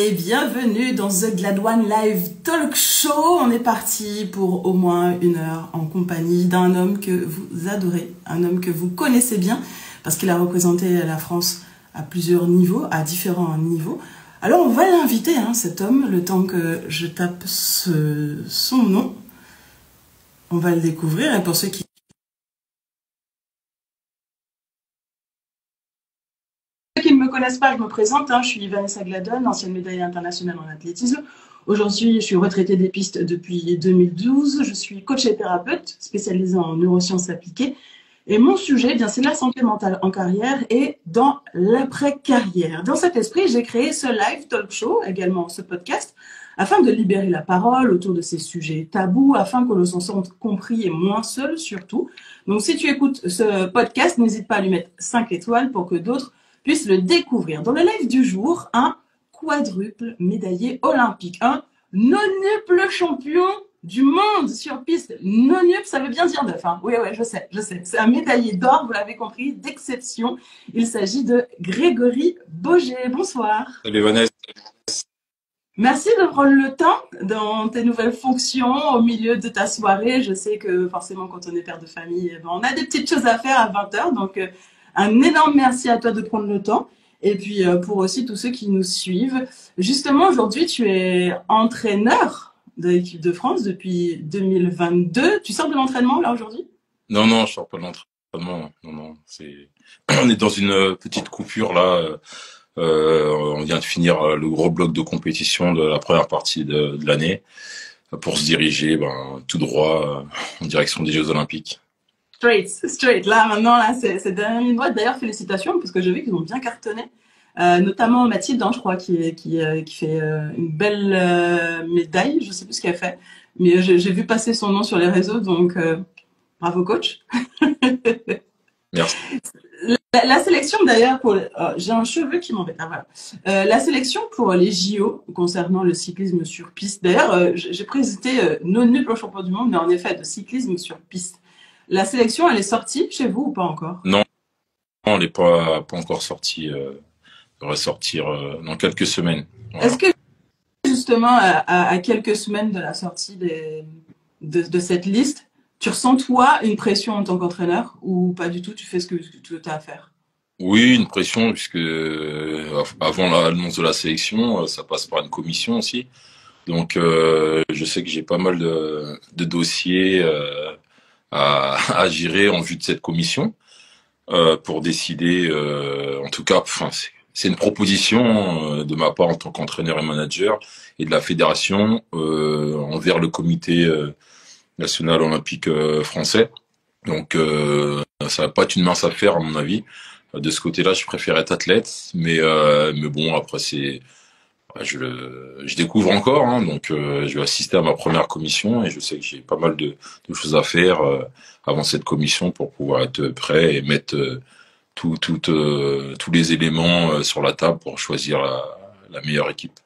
Et bienvenue dans The Glad One Live Talk Show. On est parti pour au moins 1 heure en compagnie d'un homme que vous adorez, un homme que vous connaissez bien parce qu'il a représenté la France à plusieurs niveaux, à différents niveaux. Alors on va l'inviter, cet homme, le temps que je tape son nom. On va le découvrir et pour ceux qui ne me connaissent pas, je me présente. Je suis Vanessa Gladon, ancienne médaillée internationale en athlétisme. Aujourd'hui, je suis retraitée des pistes depuis 2012. Je suis coach et thérapeute spécialisée en neurosciences appliquées. Et mon sujet, c'est la santé mentale en carrière et dans l'après-carrière. Dans cet esprit, j'ai créé ce live talk show, également ce podcast, afin de libérer la parole autour de ces sujets tabous, afin que l'on s'en sente compris et moins seul surtout. Donc si tu écoutes ce podcast, n'hésite pas à lui mettre 5 étoiles pour que d'autres puissent le découvrir. Dans le live du jour, un quadruple médaillé olympique, un nonuple champion du monde sur piste. Nonuple, ça veut bien dire d'œuf. Oui, je sais. C'est un médaillé d'or, vous l'avez compris, d'exception. Il s'agit de Grégory Boger. Bonsoir. Salut Vanessa. Merci de prendre le temps dans tes nouvelles fonctions au milieu de ta soirée. Je sais que forcément, quand on est père de famille, on a des petites choses à faire à 20h. Donc, un énorme merci à toi de prendre le temps. Et puis, pour aussi tous ceux qui nous suivent. Justement, aujourd'hui, tu es entraîneur de l'équipe de France depuis 2022. Tu sors de l'entraînement, là, aujourd'hui? Non, je sors pas de l'entraînement. Non, on est dans une petite coupure, là. On vient de finir le gros bloc de compétition de la première partie de l'année pour se diriger tout droit en direction des Jeux Olympiques. Straight. Là, maintenant, c'est derrière une boîte. D'ailleurs, félicitations, parce que j'ai vu qu'ils ont bien cartonné. Notamment Mathilde, je crois, qui fait une belle médaille. Je sais plus ce qu'elle fait, mais j'ai vu passer son nom sur les réseaux, donc bravo coach. Merci. La sélection d'ailleurs j'ai un cheveu qui m'embête. Voilà. La sélection pour les JO concernant le cyclisme sur piste. D'ailleurs, j'ai présenté nonuple au champion du monde, mais en effet de cyclisme sur piste. La sélection, elle est sortie chez vous ou pas encore? Non, elle n'est pas encore sortie. Elle devrait sortir dans quelques semaines. Voilà. Est-ce que justement, à quelques semaines de la sortie de cette liste, tu ressens, toi, une pression en tant qu'entraîneur ou pas du tout? Tu fais ce que tu as à faire? Oui, une pression, puisque avant l'annonce de la sélection, ça passe par une commission aussi. Donc, je sais que j'ai pas mal de dossiers à gérer en vue de cette commission pour décider. En tout cas, c'est une proposition de ma part en tant qu'entraîneur et manager et de la fédération envers le comité national olympique français. Donc, ça va pas être une mince affaire à mon avis. De ce côté-là, je préfère être athlète, mais bon, après je découvre encore, donc je vais assister à ma première commission et je sais que j'ai pas mal de choses à faire avant cette commission pour pouvoir être prêt et mettre tous les éléments sur la table pour choisir la meilleure équipe.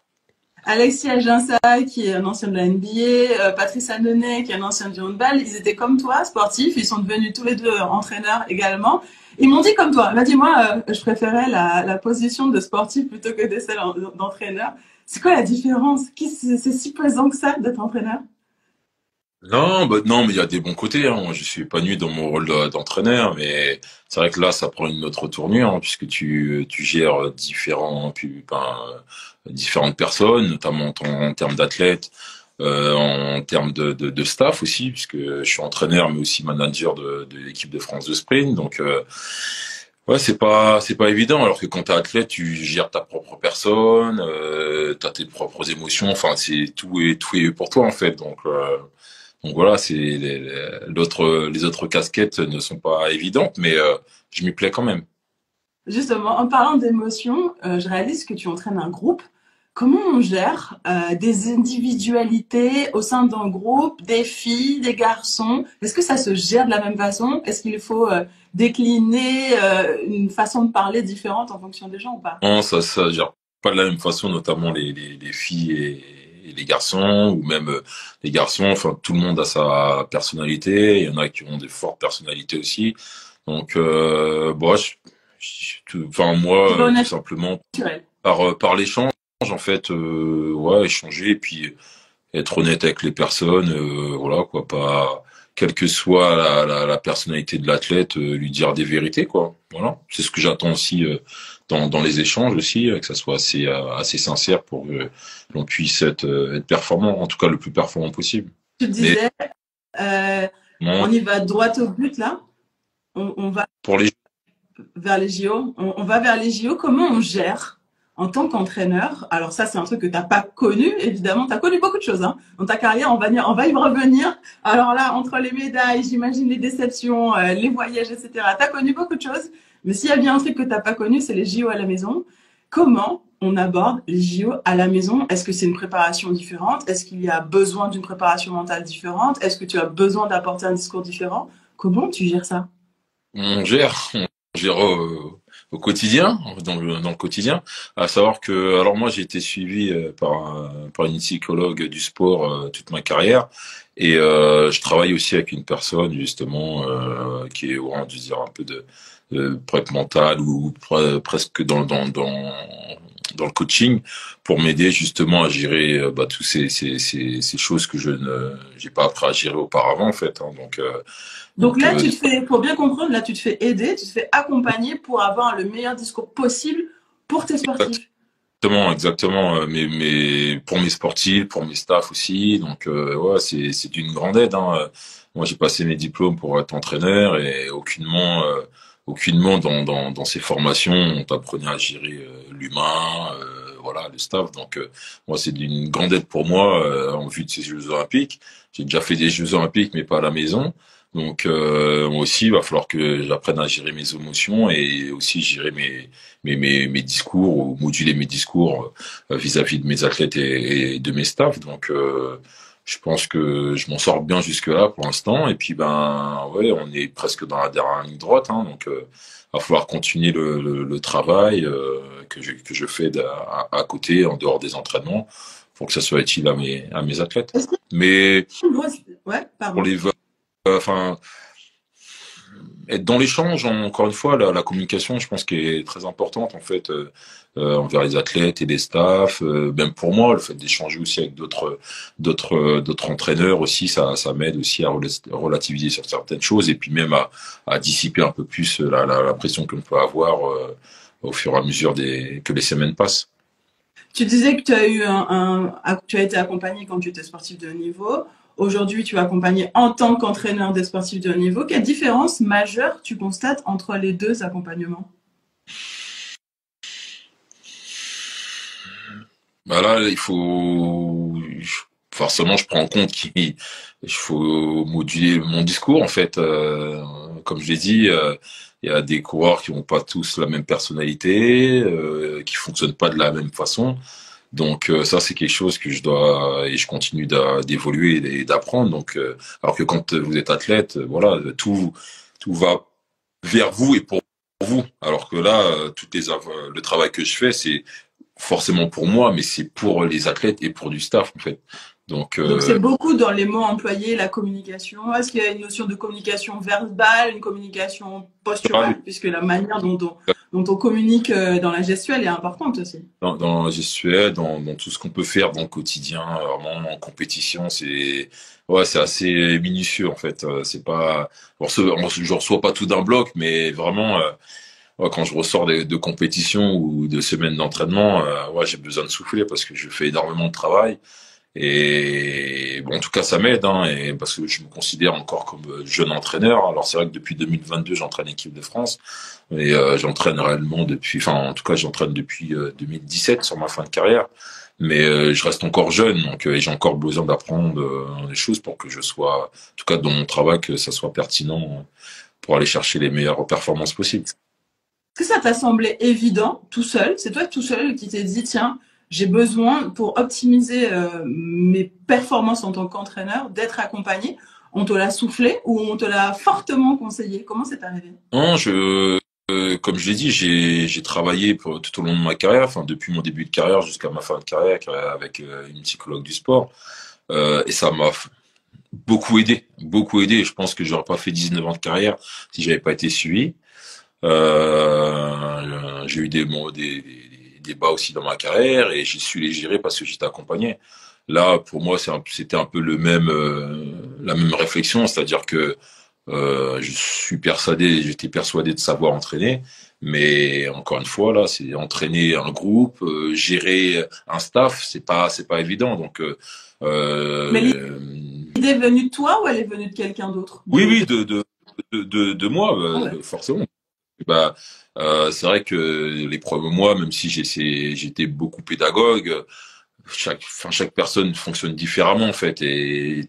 Alexis Aginsa, qui est un ancien de la NBA, Patrice Annonay, qui est un ancien du handball, ils étaient comme toi, sportifs, ils sont devenus tous les deux entraîneurs également. Ils m'ont dit comme toi, dis-moi, je préférais la position de sportif plutôt que de celle d'entraîneur. C'est quoi la différence? C'est si pesant que ça d'être entraîneur? Non, mais il y a des bons côtés. Moi, je suis épanoui dans mon rôle d'entraîneur, mais c'est vrai que là, ça prend une autre tournure, puisque tu gères différentes personnes, notamment en termes d'athlètes, en termes de staff aussi, puisque je suis entraîneur, mais aussi manager de l'équipe de France de sprint. Donc, ouais, c'est pas évident. Alors que quand t'es athlète, tu gères ta propre personne, t'as tes propres émotions. C'est tout est pour toi en fait. Donc voilà, les autres casquettes ne sont pas évidentes, mais je m'y plais quand même. Justement, en parlant d'émotions, je réalise que tu entraînes un groupe. Comment on gère des individualités au sein d'un groupe, des filles, des garçons? Est-ce que ça se gère de la même façon? Est-ce qu'il faut décliner une façon de parler différente en fonction des gens ou pas? Non, ça se gère pas de la même façon, notamment les filles et les garçons, ou même les garçons. Tout le monde a sa personnalité. Il y en a qui ont des fortes personnalités aussi. Donc, moi, tout simplement par l'échange. en fait, ouais, échanger et puis être honnête avec les personnes, voilà quoi, pas quelle que soit la personnalité de l'athlète, lui dire des vérités quoi. Voilà, c'est ce que j'attends aussi dans les échanges aussi, que ça soit assez sincère pour que l'on puisse être performant, en tout cas le plus performant possible. Tu te Mais disais, non, on y va droit au but là. On va pour les vers les JO. On va vers les JO. Comment on gère en tant qu'entraîneur? Alors ça, c'est un truc que tu n'as pas connu, évidemment. Tu as connu beaucoup de choses hein, dans ta carrière. On va y revenir. Alors là, entre les médailles, j'imagine les déceptions, les voyages, etc. Tu as connu beaucoup de choses. Mais s'il y a bien un truc que tu n'as pas connu, c'est les JO à la maison. Comment on aborde les JO à la maison? Est-ce que c'est une préparation différente? Est-ce qu'il y a besoin d'une préparation mentale différente? Est-ce que tu as besoin d'apporter un discours différent? Comment tu gères ça? on gère au quotidien, dans le quotidien. À savoir que, alors moi, j'ai été suivi par une psychologue du sport toute ma carrière, et je travaille aussi avec une personne justement qui est, on va dire, un peu de prep mental ou presque dans le coaching pour m'aider justement à gérer tous ces choses que je ne j'ai pas appris à gérer auparavant en fait. Hein. Donc Donc là, tu te fais, pour bien comprendre, là, tu te fais aider, tu te fais accompagner pour avoir le meilleur discours possible pour tes sportifs. exactement. Mais pour mes sportifs, pour mes staffs aussi. Donc ouais, c'est d'une grande aide. Hein. Moi, j'ai passé mes diplômes pour être entraîneur et aucunement dans ces formations, on t'apprenait à gérer l'humain, voilà, le staff. Donc moi, c'est d'une grande aide pour moi en vue de ces Jeux Olympiques. J'ai déjà fait des Jeux Olympiques, mais pas à la maison. Donc moi aussi, il va falloir que j'apprenne à gérer mes émotions et aussi gérer mes discours ou moduler mes discours vis-à-vis de mes athlètes et de mes staffs. Donc je pense que je m'en sors bien jusque-là pour l'instant. Et puis ben ouais, on est presque dans la dernière ligne droite. Hein, donc va falloir continuer le travail que je fais à côté, en dehors des entraînements, pour que ça soit utile à mes athlètes. Est-ce que Mais ouais, pour pardon. les enfin être dans l'échange, encore une fois, la communication, je pense qu'elle est très importante en fait envers les athlètes et les staffs. Même pour moi, le fait d'échanger aussi avec d'autres entraîneurs aussi, ça m'aide aussi à relativiser sur certaines choses et puis même à dissiper un peu plus la pression que l'on peut avoir au fur et à mesure que les semaines passent. Tu disais que tu as eu tu as été accompagné quand tu étais sportif de haut niveau. Aujourd'hui, tu es accompagné en tant qu'entraîneur des sportifs de haut niveau. Quelle différence majeure tu constates entre les deux accompagnements? Bah là, forcément, je prends en compte qu'il faut moduler mon discours, en fait. Comme je l'ai dit, il y a des coureurs qui n'ont pas tous la même personnalité, qui fonctionnent pas de la même façon. Donc ça, c'est quelque chose que je dois et je continue d'évoluer et d'apprendre. Donc, alors que quand vous êtes athlète, voilà, tout va vers vous et pour vous. Alors que là, le travail que je fais, c'est forcément pour moi, mais c'est pour les athlètes et pour du staff en fait. Donc Donc, c'est beaucoup dans les mots employés, la communication. Est-ce qu'il y a une notion de communication verbale, une communication posturale, puisque la manière dont on communique dans la gestuelle est importante aussi. dans la gestuelle, dans tout ce qu'on peut faire dans le quotidien, vraiment en compétition, c'est assez minutieux en fait. C'est pas, je reçois pas tout d'un bloc, mais vraiment ouais, quand je ressors de compétition ou de semaines d'entraînement, ouais, j'ai besoin de souffler parce que je fais énormément de travail. Et bon, en tout cas, ça m'aide, hein, et parce que je me considère encore comme jeune entraîneur. Alors c'est vrai que depuis 2022, j'entraîne l'équipe de France, et j'entraîne réellement enfin, en tout cas, j'entraîne depuis 2017 sur ma fin de carrière. Mais je reste encore jeune, donc et j'ai encore besoin d'apprendre des choses pour que je sois, en tout cas dans mon travail, que ça soit pertinent pour aller chercher les meilleures performances possibles. Est-ce que ça t'a semblé évident, tout seul? C'est toi tout seul qui t'es dit, tiens, j'ai besoin, pour optimiser mes performances en tant qu'entraîneur, d'être accompagné. On te l'a soufflé ou on te l'a fortement conseillé? Comment c'est arrivé? Non, comme je l'ai dit, j'ai travaillé tout au long de ma carrière, enfin depuis mon début de carrière jusqu'à ma fin de carrière avec une psychologue du sport, et ça m'a beaucoup aidé, beaucoup aidé. Je pense que j'aurais pas fait 19 ans de carrière si j'avais pas été suivi. J'ai eu des bas aussi dans ma carrière et j'ai su les gérer parce que j'étais accompagné. Là, pour moi, c'était un peu la même réflexion, c'est-à-dire que j'étais persuadé de savoir entraîner, mais encore une fois, là, c'est entraîner un groupe, gérer un staff, c'est pas évident. Donc, Mais l'idée est venue de toi ou elle est venue de quelqu'un d'autre? oui, oui, de moi, Ah ouais. forcément. Bah, c'est vrai que les premiers mois, même si j'étais beaucoup pédagogue, chaque personne fonctionne différemment en fait et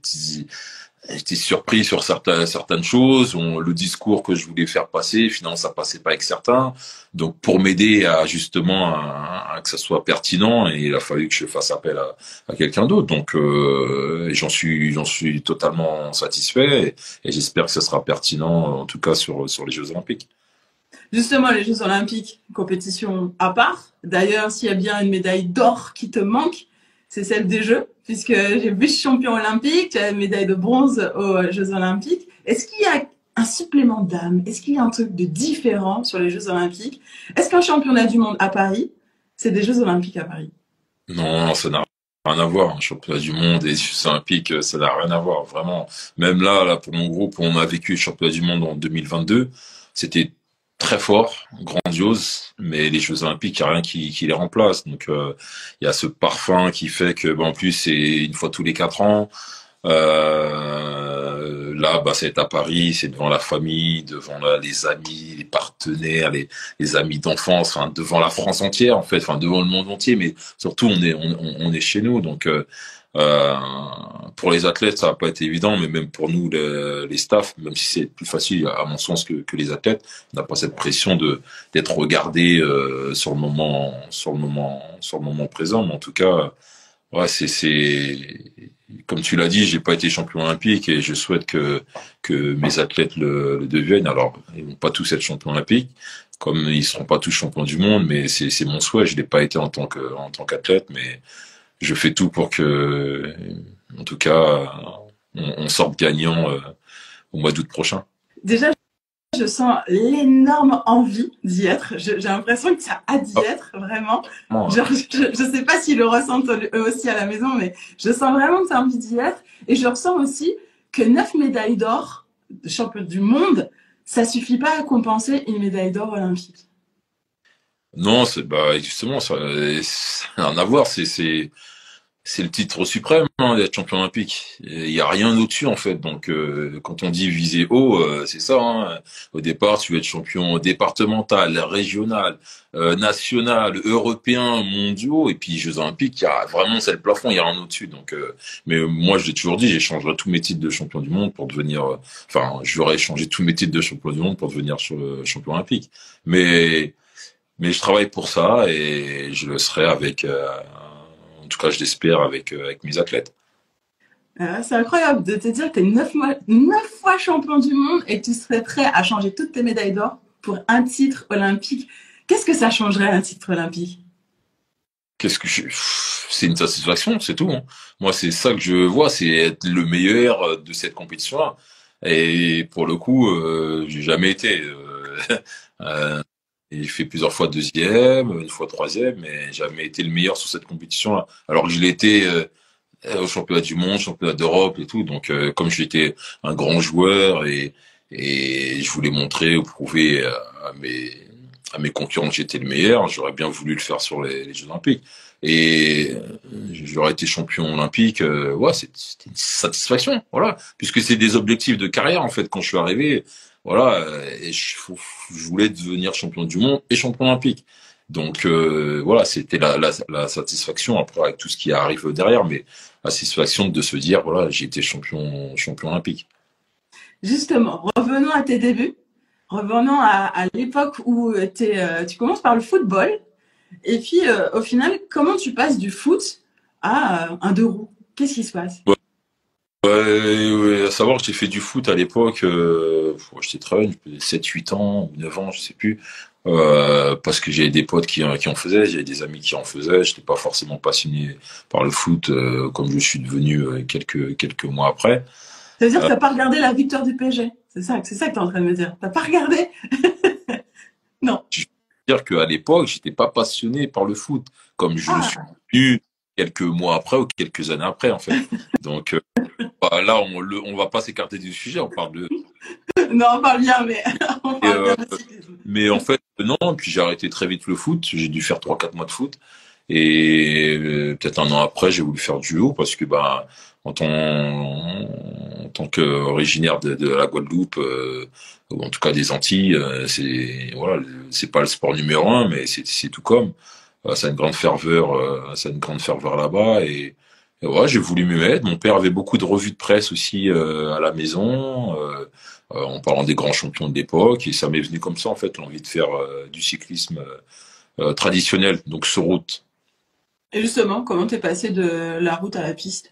j'étais surpris sur certaines choses. Le discours que je voulais faire passer, finalement, ça passait pas avec certains. Donc, pour m'aider à justement à que ça soit pertinent, il a fallu que je fasse appel à quelqu'un d'autre. Donc, j'en suis totalement satisfait et j'espère que ça sera pertinent, en tout cas sur les Jeux Olympiques. Justement, les Jeux Olympiques, compétition à part. D'ailleurs, s'il y a bien une médaille d'or qui te manque, c'est celle des Jeux, puisque j'ai vice-champion olympique, tu as une médaille de bronze aux Jeux Olympiques. Est-ce qu'il y a un supplément d'âme? Est-ce qu'il y a un truc de différent sur les Jeux Olympiques? Est-ce qu'un championnat du monde à Paris, c'est des Jeux Olympiques à Paris? Non, ça n'a rien à voir. Un championnat du monde et les Jeux Olympiques, ça n'a rien à voir, vraiment. Même là, pour mon groupe, on a vécu le championnat du monde en 2022. C'était très fort, grandiose, mais les Jeux Olympiques, il n'y a rien qui les remplace. Donc, il y a ce parfum qui fait que, en plus, c'est une fois tous les 4 ans. Là, c'est à Paris, c'est devant la famille, devant les amis, les partenaires, les amis d'enfance, enfin, devant la France entière, en fait, enfin, devant le monde entier, mais surtout, on est chez nous. Donc, euh, pour les athlètes, ça va pas être évident, mais même pour nous, les staffs, même si c'est plus facile, à mon sens, que les athlètes, on n'a pas cette pression d'être regardé, sur le moment présent, mais en tout cas, ouais, comme tu l'as dit, j'ai pas été champion olympique et je souhaite que mes athlètes le deviennent. Alors, ils vont pas tous être champions olympiques, comme ils seront pas tous champions du monde, mais c'est mon souhait. Je l'ai pas été en tant qu'athlète, mais je fais tout pour que, en tout cas, on sorte gagnant au mois d'août prochain. Déjà, je sens l'énorme envie d'y être. J'ai l'impression que tu as hâte d'y être, vraiment. Genre, je sais pas s'ils le ressentent eux aussi à la maison, mais je sens vraiment que tu as envie d'y être. Et je ressens aussi que 9 médailles d'or, champion du monde, ça suffit pas à compenser une médaille d'or olympique. Non, justement, ça n'a rien à voir. C'est le titre suprême d'être champion olympique. Il y a rien au-dessus en fait. Donc quand on dit viser haut, c'est ça. Hein. Au départ, tu veux être champion départemental, régional, national, européen, mondiaux. Et puis Jeux olympiques, il y a vraiment c'est le plafond. Il y a rien au-dessus. Donc, mais moi, je l'ai toujours dit, j'échangerai tous mes titres de champion du monde pour devenir. Enfin, j'aurais échangé tous mes titres de champion du monde pour devenir champion olympique. Mais je travaille pour ça et je le serai avec. En tout cas, je l'espère avec mes athlètes. C'est incroyable de te dire que tu es 9 fois champion du monde et que tu serais prêt à changer toutes tes médailles d'or pour un titre olympique. Qu'est-ce que ça changerait un titre olympique? C'est une satisfaction, c'est tout. Hein. Moi, c'est ça que je vois, c'est être le meilleur de cette compétition-là. Et pour le coup, j'ai jamais été. Euh, j'ai fait plusieurs fois deuxième, une fois troisième, mais jamais été le meilleur sur cette compétition-là. Alors que je l'ai été au championnat du monde, championnat d'Europe et tout. Donc, comme j'étais un grand joueur et je voulais montrer ou prouver à mes concurrents que j'étais le meilleur, j'aurais bien voulu le faire sur les Jeux Olympiques. Et j'aurais été champion olympique, ouais, c'était une satisfaction, voilà, puisque c'est des objectifs de carrière en fait. Quand je suis arrivé, voilà, et je voulais devenir champion du monde et champion olympique. Donc voilà, c'était la satisfaction après avec tout ce qui arrive derrière, mais la satisfaction de se dire voilà, j'ai été champion olympique. Justement, revenons à tes débuts. Revenons à l'époque où tu commences par le football. Et puis, au final, comment tu passes du foot à un deux roues? Qu'est-ce qui se passe? Ouais, à savoir que j'ai fait du foot à l'époque, j'étais très jeune, 7, 8 ans, 9 ans, je sais plus, parce que j'avais des potes qui en faisaient, j'avais des amis qui en faisaient, j'étais pas forcément passionné par le foot, comme je suis devenu quelques mois après. Ça veut dire que t'as pas regardé la victoire du PSG? C'est ça que tu es en train de me dire. T'as pas regardé? Non. dire qu'à l'époque, j'étais pas passionné par le foot, comme je le suis Ah, devenu quelques mois après ou quelques années après, en fait. Donc bah, là, on va pas s'écarter du sujet, on parle de. non, on parle bien, mais on Et, parle bien de cyclisme. mais en fait, non, puis j'ai arrêté très vite le foot, j'ai dû faire 3 4 mois de foot. Et peut-être un an après, j'ai voulu faire du haut parce que bah, en tant qu'originaire de la Guadeloupe, ou en tout cas des Antilles, c'est voilà, c'est pas le sport numéro un, mais c'est tout comme. Ça a une grande ferveur, ça a une grande ferveur là-bas et ouais, j'ai voulu m'y mettre. Mon père avait beaucoup de revues de presse aussi à la maison, en parlant des grands champions de l'époque, et ça m'est venu comme ça en fait l'envie de faire du cyclisme traditionnel, donc sur route. Et justement, comment t'es passé de la route à la piste?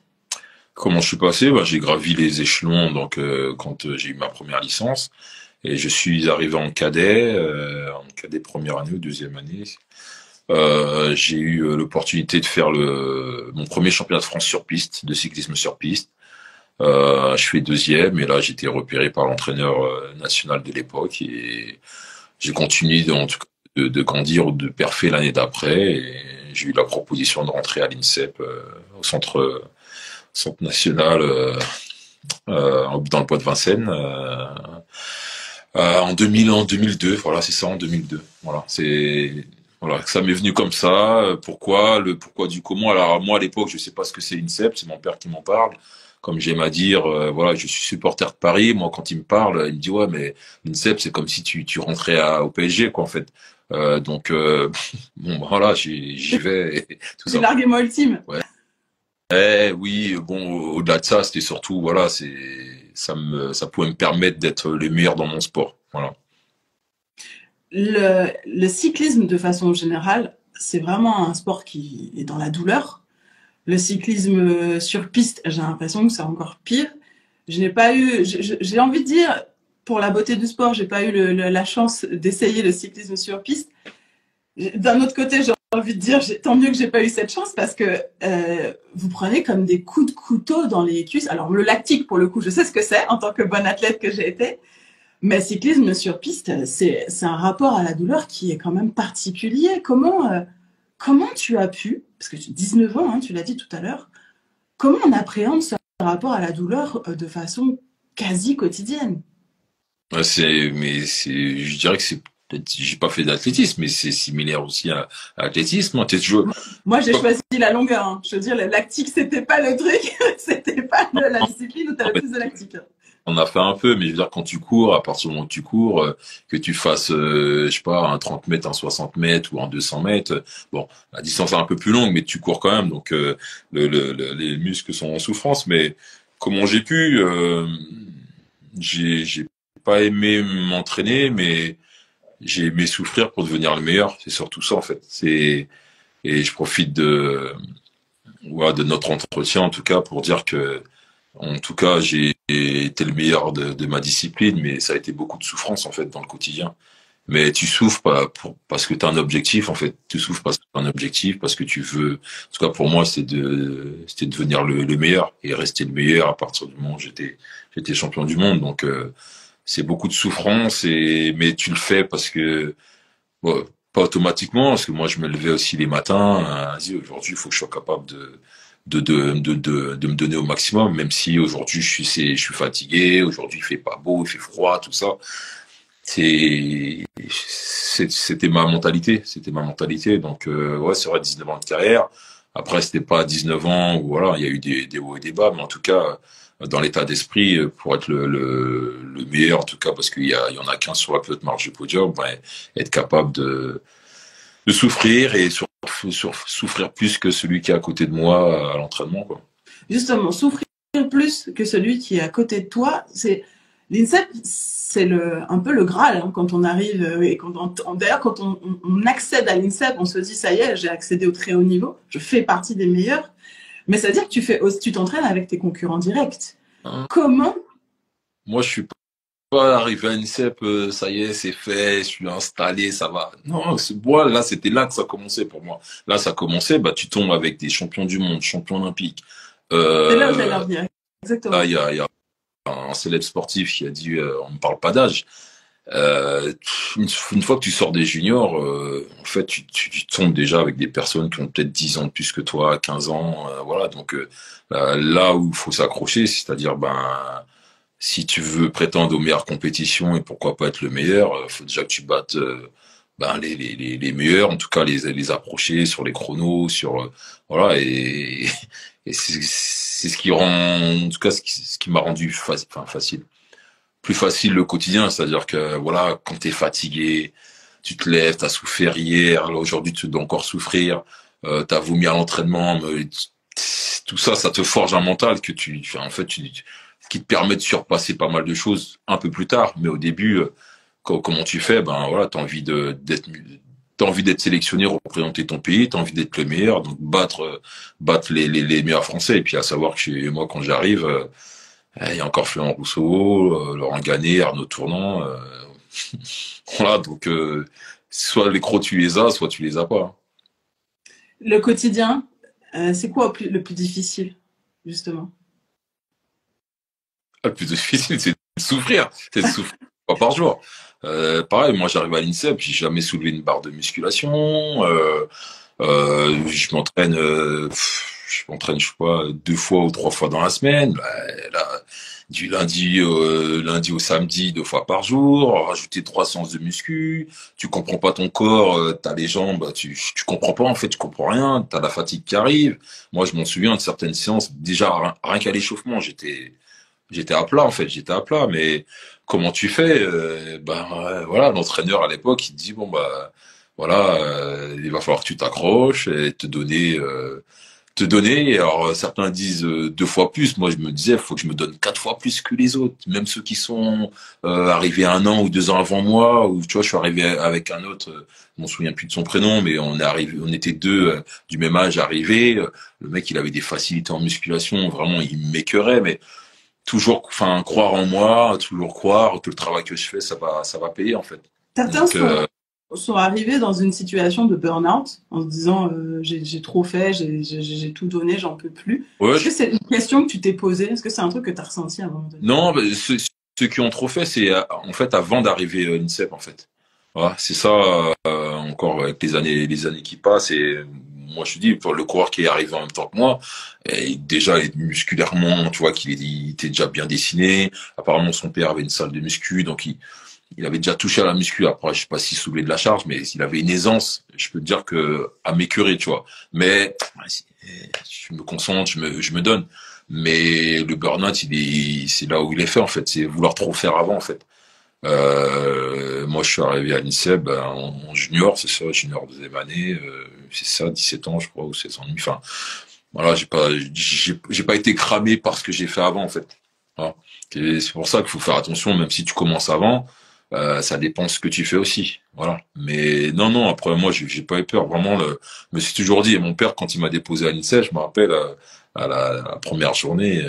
Comment je suis passé? Bah, j'ai gravi les échelons donc quand j'ai eu ma première licence et je suis arrivé en cadet première année ou deuxième année. J'ai eu l'opportunité de faire mon premier championnat de France sur piste, de cyclisme sur piste. Je fais deuxième et là j'ai été repéré par l'entraîneur national de l'époque et j'ai continué en tout cas de grandir ou de perfer l'année d'après et j'ai eu la proposition de rentrer à l'INSEP au centre national dans le bois de Vincennes en 2002. Voilà, c'est ça, en 2002. Voilà, voilà, ça m'est venu comme ça. Pourquoi le pourquoi du comment? Alors moi à l'époque, je sais pas ce que c'est l'INSEP, c'est mon père qui m'en parle. Comme j'aime à dire, voilà, je suis supporter de Paris. Moi, quand il me parle, il me dit ouais, mais l'INSEP, c'est comme si tu rentrais au PSG, quoi, en fait. Donc bon, voilà, j'y vais, et tout C'est ça. l'argument ultime. Ouais. Oui, bon, au-delà de ça, c'était surtout, voilà, ça pouvait me permettre d'être le meilleur dans mon sport. Voilà. Le cyclisme, de façon générale, c'est vraiment un sport qui est dans la douleur. Le cyclisme sur piste, j'ai l'impression que c'est encore pire. Je n'ai pas eu, j'ai envie de dire, pour la beauté du sport, j'ai pas eu la chance d'essayer le cyclisme sur piste. D'un autre côté, j'ai envie de dire, tant mieux que j'ai pas eu cette chance parce que vous prenez comme des coups de couteau dans les cuisses. Alors le lactique, pour le coup, je sais ce que c'est en tant que bonne athlète que j'ai été. Mais cyclisme sur piste, c'est un rapport à la douleur qui est quand même particulier. Comment tu as pu, parce que tu as 19 ans, hein, tu l'as dit tout à l'heure, comment on appréhende ce rapport à la douleur de façon quasi quotidienne? Ouais, je dirais que c'est peut-être, j'ai pas fait d'athlétisme, mais c'est similaire aussi à l'athlétisme. Hein. T'es toujours, Moi, j'ai choisi la longueur. Hein. Je veux dire, le lactique, c'était pas le truc. C'était pas de la discipline où tu avais plus de lactique. on a fait un peu, mais je veux dire, quand tu cours, à partir du moment où tu cours, que tu fasses, je sais pas, un 30 mètres, un 60 mètres ou un 200 mètres, bon, la distance est un peu plus longue, mais tu cours quand même, donc les muscles sont en souffrance. Mais comment j'ai pu, j'ai pas aimé m'entraîner, mais j'ai aimé souffrir pour devenir le meilleur. C'est surtout ça, en fait. Et je profite ouais, de notre entretien, en tout cas, pour dire que, en tout cas, j'ai été le meilleur de ma discipline, mais ça a été beaucoup de souffrance, en fait, dans le quotidien. Mais tu souffres pas parce que tu as un objectif, en fait. Tu souffres parce que tu as un objectif, parce que tu veux. En tout cas, pour moi, c'était de devenir le meilleur et rester le meilleur à partir du moment où j'étais champion du monde. Donc, c'est beaucoup de souffrance mais tu le fais parce que, bon, pas automatiquement, parce que moi, je me levais aussi les matins. Vas-y, aujourd'hui, il faut que je sois capable de me donner au maximum, même si aujourd'hui, je suis fatigué. Aujourd'hui, il fait pas beau, il fait froid, tout ça. C'était ma mentalité. C'était ma mentalité. Donc, ouais, c'est vrai, 19 ans de carrière. Après, c'était pas 19 ans où, voilà, il y a eu des hauts et des bas, mais en tout cas, dans l'état d'esprit, pour être le meilleur, en tout cas, parce il y en a qu'un sur la plus haute marge du podium, ben, être capable de souffrir et souffrir plus que celui qui est à côté de moi à l'entraînement, quoi. Justement, souffrir plus que celui qui est à côté de toi, c'est l'INSEP, c'est un peu le Graal hein, quand on arrive et d'ailleurs quand on accède à l'INSEP, on se dit ça y est, j'ai accédé au très haut niveau, je fais partie des meilleurs. Mais ça veut dire que tu t'entraînes avec tes concurrents directs. Hein. Comment? Moi, je suis pas arrivé à l'INSEP, ça y est, c'est fait, je suis installé, ça va. Non, moi, là, c'était là que ça commençait pour moi. Là, ça commençait, bah, tu tombes avec des champions du monde, champions olympiques. C'est là où j'allais Euh, en venir. Là, Exactement. il y a un célèbre sportif qui a dit, on ne parle pas d'âge. Euh, une fois que tu sors des juniors, en fait, tu tombes déjà avec des personnes qui ont peut-être 10 ans de plus que toi, 15 ans, voilà. Donc là où il faut s'accrocher, c'est-à-dire ben si tu veux prétendre aux meilleures compétitions et pourquoi pas être le meilleur, faut déjà que tu battes ben, les meilleurs, en tout cas les approcher sur les chronos, sur voilà et c'est ce qui rend, en tout cas ce qui m'a rendu enfin, facile, plus facile le quotidien, c'est-à-dire que voilà quand t'es fatigué, tu te lèves, t'as souffert hier, là aujourd'hui tu dois encore souffrir, t'as vomi à l'entraînement, mais tout ça, ça te forge un mental que en fait, qui te permet de surpasser pas mal de choses un peu plus tard. Mais au début, comment tu fais? Ben voilà, t'as envie d'être sélectionné, représenter ton pays, t'as envie d'être le meilleur, donc battre les meilleurs Français. Et puis à savoir que chez moi, quand j'arrive, il y a encore Florent Rousseau, Laurent Gannet, Arnaud Tournant. Voilà, donc soit les crocs tu les as, soit tu les as pas. Le quotidien, c'est quoi le plus difficile, justement? Le plus difficile, c'est de souffrir. C'est de souffrir pas par jour. Pareil, moi j'arrive à l'INSEP, j'ai jamais soulevé une barre de musculation. Je m'entraîne, je sais pas, 2 fois ou 3 fois dans la semaine. Bah, là, du lundi au samedi, 2 fois par jour. Rajouter 3 séances de muscu. Tu comprends pas ton corps, t'as les jambes, bah, tu comprends pas en fait, tu comprends rien. T'as la fatigue qui arrive. Moi, je m'en souviens de certaines séances. Déjà, rien qu'à l'échauffement, j'étais à plat en fait, j'étais à plat. Mais comment tu fais? Voilà, l'entraîneur à l'époque, il te dit bon bah voilà, il va falloir que tu t'accroches et te donner. Alors certains disent 2 fois plus. Moi, je me disais, faut que je me donne 4 fois plus que les autres, même ceux qui sont arrivés 1 an ou 2 ans avant moi. Ou tu vois, je suis arrivé avec un autre. Je m'en souviens plus de son prénom, mais on était deux du même âge arrivés. Le mec, il avait des facilités en musculation, vraiment, il m'écœurait, mais toujours, enfin, croire en moi, toujours croire que le travail que je fais, ça va payer en fait. Certains Donc, sont arrivés dans une situation de burn-out en se disant j'ai trop fait, j'ai tout donné, j'en peux plus. ouais, Est-ce que c'est une question que tu t'es posée? Est-ce que c'est un truc que tu as ressenti à un moment donné? non, bah, ceux qui ont trop fait, c'est en fait avant d'arriver à l'INSEP en fait. Voilà, c'est ça encore avec les années qui passent et moi je te dis pour le coureur qui est arrivé en même temps que moi, et déjà musculairement, tu vois il était déjà bien dessiné. Apparemment son père avait une salle de muscu, donc il avait déjà touché à la muscu. Après, je sais pas s'il soulevait de la charge, mais il avait une aisance. Je peux te dire que à m'écœurer, tu vois. Mais je me concentre, je me donne. Mais le burn-out, c'est là où il est fait en fait. C'est vouloir trop faire avant en fait. Moi, je suis arrivé à l'INSEP ben, en junior, c'est ça, junior deuxième année, c'est ça, 17 ans, je crois, ou 16 ans et demi. Enfin, voilà, j'ai pas été cramé par ce que j'ai fait avant en fait. Voilà. Et c'est pour ça qu'il faut faire attention, même si tu commences avant. Ça dépend ce que tu fais aussi, voilà. Mais non, non. Après, moi, j'ai pas eu peur. Vraiment, je me suis toujours dit. Et mon père, quand il m'a déposé à l'INSEE, je me rappelle à la première journée,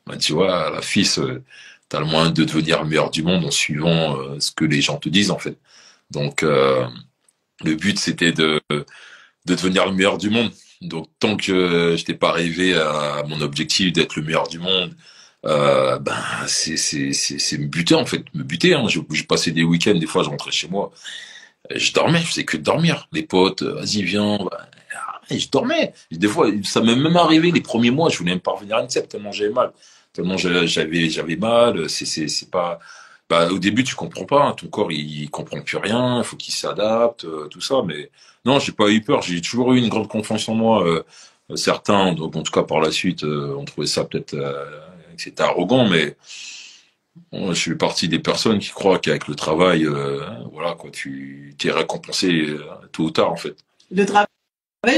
m'a dit ouais, la fils, t'as le moyen de devenir le meilleur du monde en suivant ce que les gens te disent en fait. Donc, le but c'était de devenir le meilleur du monde. Donc, tant que je n'étais pas arrivé à mon objectif d'être le meilleur du monde, ben c'est me buter en fait, me buter. Hein. Je passais des week-ends, des fois je rentrais chez moi, je dormais, je faisais que de dormir. Les potes, vas-y viens, bah, et je dormais. Et des fois, ça m'est même arrivé les premiers mois, je voulais même pas revenir à l'INSEP tellement j'avais mal, tellement j'avais mal. C'est pas. Bah, au début, tu comprends pas, hein. Ton corps, il comprend plus rien. Il faut qu'il s'adapte, tout ça. Mais non, j'ai pas eu peur. J'ai toujours eu une grande confiance en moi. Certains, donc en tout cas par la suite, ont trouvé ça peut-être que c'était arrogant, mais bon, je suis partie des personnes qui croient qu'avec le travail, voilà quoi, tu es récompensé tôt ou tard en fait. Le travail,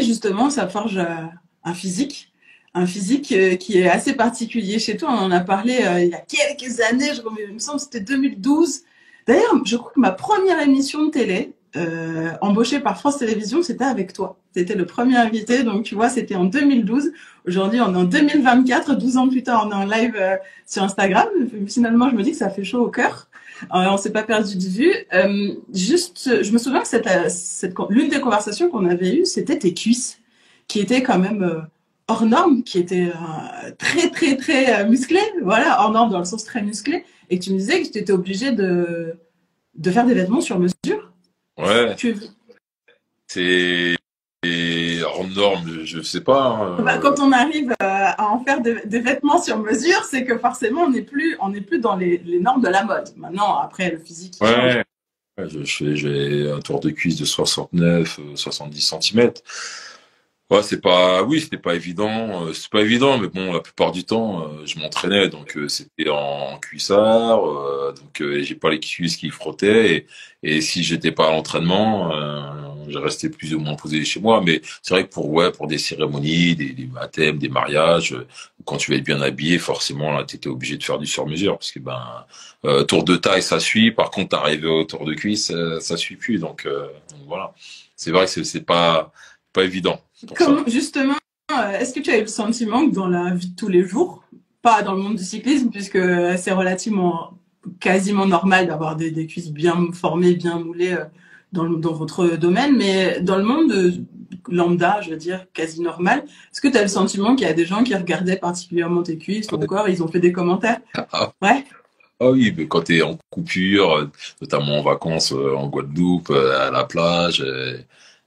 justement, ça forge un physique qui est assez particulier chez toi. On en a parlé il y a quelques années, il me semble que c'était 2012. D'ailleurs, je crois que ma première émission de télé, embauchée par France Télévisions, c'était avec toi. C'était le premier invité, donc tu vois, c'était en 2012. Aujourd'hui, on est en 2024, 12 ans plus tard, on est en live sur Instagram. Finalement, je me dis que ça fait chaud au cœur. On s'est pas perdu de vue. Juste, je me souviens que l'une des conversations qu'on avait eues, c'était tes cuisses, qui étaient quand même hors norme, qui était très, très, très musclé, voilà, hors norme dans le sens très musclé, et que tu me disais que tu étais obligé de faire des vêtements sur mesure. Ouais, Tu, c'est hors norme, je sais pas, bah, hein. quand on arrive à en faire des vêtements sur mesure, c'est que forcément, on n'est plus dans les normes de la mode. Maintenant, après, le physique, il change. Ouais, ouais, j'ai un tour de cuisse de 69, 70 centimètres. Ouais, oui, c'était pas évident, mais bon, la plupart du temps, je m'entraînais, donc c'était en cuissard, donc j'ai pas les cuisses qui frottaient, et si j'étais pas à l'entraînement, je restais plus ou moins posé chez moi. Mais c'est vrai que pour des cérémonies, des baptêmes, des mariages, quand tu vas être bien habillé, forcément là, t'étais obligé de faire du sur-mesure, parce que tour de taille ça suit, par contre t'arrives au tour de cuisse, ça suit plus, donc voilà. C'est vrai que c'est pas évident pour ça. Justement, est-ce que tu as eu le sentiment que dans la vie de tous les jours, pas dans le monde du cyclisme, puisque c'est relativement quasiment normal d'avoir des cuisses bien formées, bien moulées dans votre domaine, mais dans le monde lambda, je veux dire, quasi normal, est-ce que tu as le sentiment qu'il y a des gens qui regardaient particulièrement tes cuisses ou encore ils ont fait des commentaires? Ah, Ouais. ah oui, mais quand t'es en coupure, notamment en vacances en Guadeloupe, à la plage,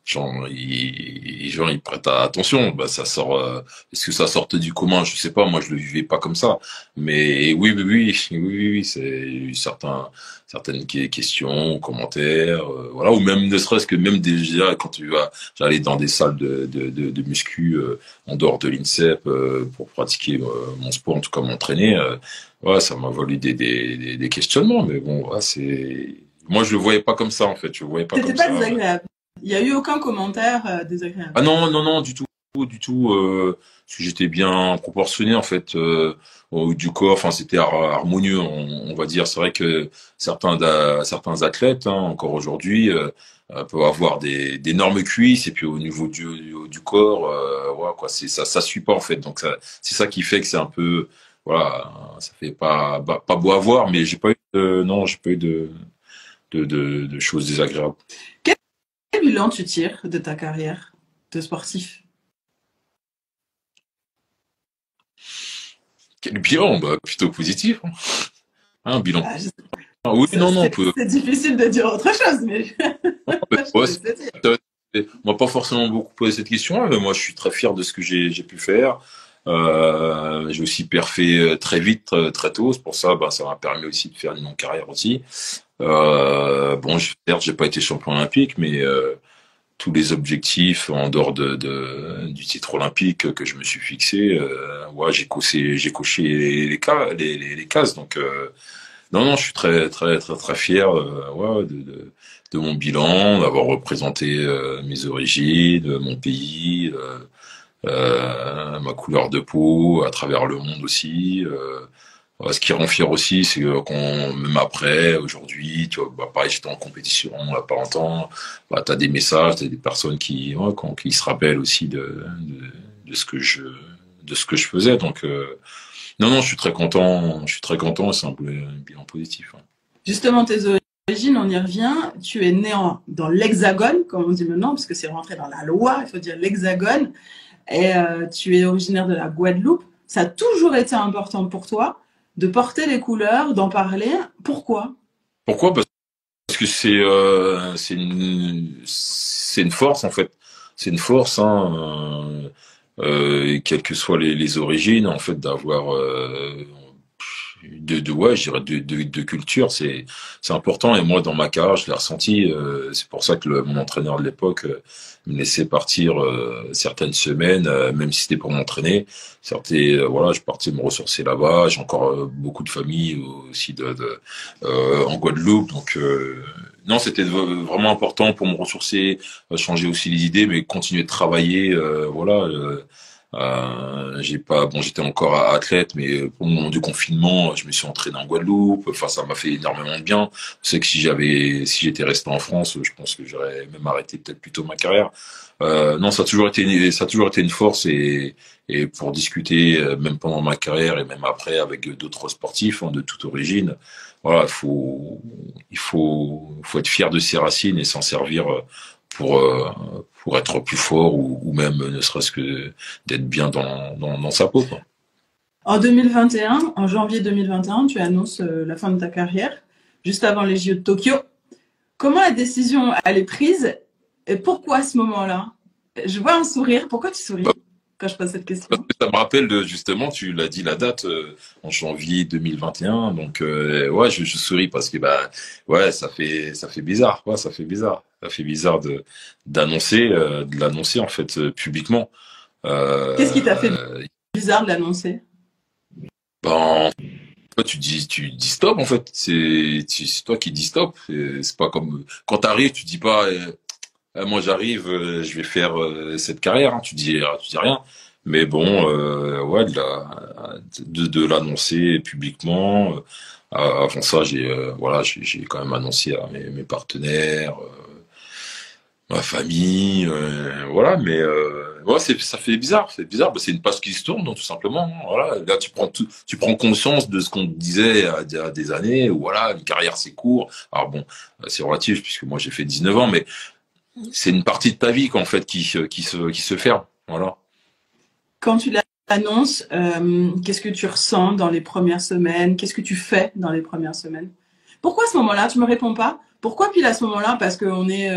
genre, ils prêtent attention. Bah, ça sort. Est-ce que ça sortait du commun? Je sais pas. Moi, je le vivais pas comme ça. Mais oui, oui, oui, oui, oui, oui, c'est eu certaines questions, commentaires, voilà, ou même ne serait-ce que même déjà quand j'allais dans des salles de muscu en dehors de l'INSEP pour pratiquer mon sport, en tout cas m'entraîner. Ouais, ça m'a valu des questionnements, mais bon, ouais, moi je le voyais pas comme ça en fait, je le voyais pas C'était comme pas ça. désagréable. Il y a eu aucun commentaire désagréable. Ah non, non, non, du tout, parce que j'étais bien proportionné en fait au haut du corps, enfin c'était harmonieux, on va dire. C'est vrai que certains athlètes, hein, encore aujourd'hui, peuvent avoir d'énormes cuisses et puis au niveau du haut du corps, ouais, quoi, ça suit pas en fait. Donc c'est ça qui fait que c'est un peu, voilà, ça fait pas beau à voir, mais non, j'ai pas eu de choses désagréables. Quel bilan tu tires de ta carrière de sportif? Quel bilan? Bah, plutôt positif, hein. Un bilan. Ah, Ah oui, non, non, on peut. c'est difficile de dire autre chose, mais je te Ouais, laisse le dire. on m'a pas forcément beaucoup posé cette question, mais moi, je suis très fier de ce que j'ai pu faire. J'ai aussi perfé très vite, très tôt. C'est pour ça, ça m'a permis aussi de faire une longue carrière aussi. Bon, certes, j'ai pas été champion olympique, mais tous les objectifs en dehors du titre olympique que je me suis fixé, ouais, j'ai coché les cases. Donc, non, non, je suis très, très, très, très fier, ouais, de mon bilan, d'avoir représenté mes origines, mon pays, ma couleur de peau à travers le monde aussi. Ouais, ce qui rend fier aussi, c'est qu'on, même après, aujourd'hui, tu vois, pareil, j'étais en compétition il n'y a pas longtemps, t'as des messages, t'as des personnes qui se rappellent aussi de de ce que je faisais. Donc, non, non, je suis très content, c'est un bilan positif, hein. Justement, tes origines, on y revient. Tu es né dans l'Hexagone, comme on dit maintenant, parce que c'est rentré dans la loi, il faut dire l'Hexagone. Et tu es originaire de la Guadeloupe. Ça a toujours été important pour toi de porter les couleurs, d'en parler. Pourquoi? Pourquoi? Parce que c'est une force en fait. C'est une force, hein, quelles que soient les origines, en fait, d'avoir ouais, je dirais de culture, c'est important. Et moi, dans ma carrière, je l'ai ressenti. C'est pour ça que mon entraîneur de l'époque me laissait partir certaines semaines, même si c'était pour m'entraîner. Voilà, je partais me ressourcer là-bas. J'ai encore beaucoup de famille aussi en Guadeloupe, donc. Non, c'était vraiment important pour me ressourcer, changer aussi les idées, mais continuer de travailler. Voilà. J'étais encore athlète, mais au moment du confinement, je me suis entraîné en Guadeloupe. Enfin, ça m'a fait énormément de bien. Je sais que si j'étais resté en France, je pense que j'aurais même arrêté peut-être plus tôt ma carrière. Non, ça a toujours été une force et pour discuter, même pendant ma carrière et même après avec d'autres sportifs, hein, de toute origine. Voilà, il faut être fier de ses racines et s'en servir pour, pour être plus fort ou même ne serait-ce que d'être bien dans sa peau, quoi. En 2021, en janvier 2021, tu annonces la fin de ta carrière, juste avant les JO de Tokyo. Comment la décision elle est prise et pourquoi à ce moment-là? Je vois un sourire. Pourquoi tu souris quand je pose cette Parce question? que ça me rappelle justement, tu l'as dit la date en janvier 2021, donc ouais, je souris parce que bah ouais, ça fait bizarre, quoi, ça fait bizarre de l'annoncer en fait publiquement. Qu'est-ce qui t'a fait Euh, bizarre de l'annoncer? ben, toi, tu dis stop en fait. C'est toi qui dis stop. C'est pas comme quand t'arrives, tu dis pas moi j'arrive, je vais faire cette carrière. Hein. Tu dis rien. Mais bon, ouais, de l'annoncer publiquement. Avant ça, j'ai quand même annoncé à mes partenaires, ma famille, voilà. Mais ouais, ça fait bizarre, c'est bizarre. Bah, c'est une page qui se tourne, donc, tout simplement. Hein. Voilà, là tu prends conscience de ce qu'on te disait il y a des années. Où, voilà, une carrière c'est court. Alors bon, c'est relatif puisque moi j'ai fait 19 ans, mais c'est une partie de ta vie qu'en fait qui se ferme. Voilà. Quand tu l'annonces, qu'est-ce que tu ressens dans les premières semaines? Qu'est-ce que tu fais dans les premières semaines? Pourquoi à ce moment-là? Tu me réponds pas. Pourquoi pile à ce moment-là? Parce qu'on est...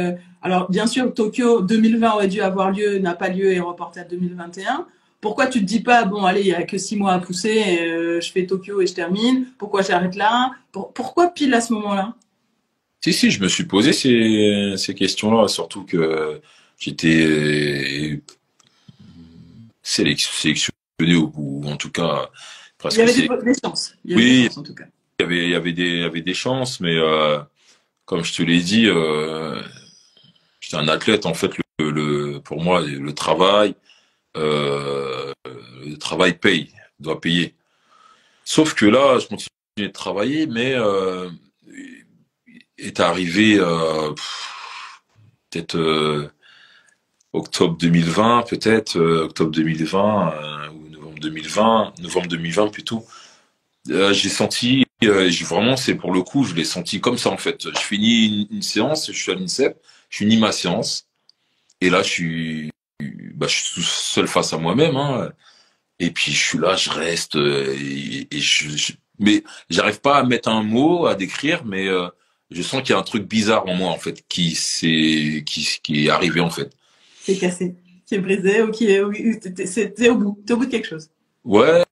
alors, bien sûr, Tokyo 2020 aurait dû avoir lieu, n'a pas lieu et est reporté à 2021. Pourquoi tu te dis pas, bon, allez, il y a que 6 mois à pousser, je fais Tokyo et je termine. Pourquoi j'arrête là? Pourquoi pile à ce moment-là? Si, je me suis posé ces questions-là, surtout que j'étais sélectionné ou en tout cas Il y presque avait sélectionné. des chances. Il y avait des Oui, chances, en tout cas. il y avait des chances, mais comme je te l'ai dit, j'étais un athlète en fait. Pour moi, le travail doit payer. Sauf que là, je continue de travailler, mais est arrivé peut-être octobre 2020, peut-être octobre 2020 ou novembre 2020 plutôt. J'ai senti, vraiment, c'est pour le coup, je l'ai senti comme ça en fait. Je finis une séance, je suis à l'INSEP, je finis ma séance, et là, je suis tout seul face à moi-même, hein, et puis je suis là, je reste, et mais j'arrive pas à mettre un mot, à décrire, mais je sens qu'il y a un truc bizarre en moi en fait, qui est arrivé en fait. Qui est cassé, qui est brisé ou qui est... T'es au bout. T'es au bout de quelque chose. Ouais,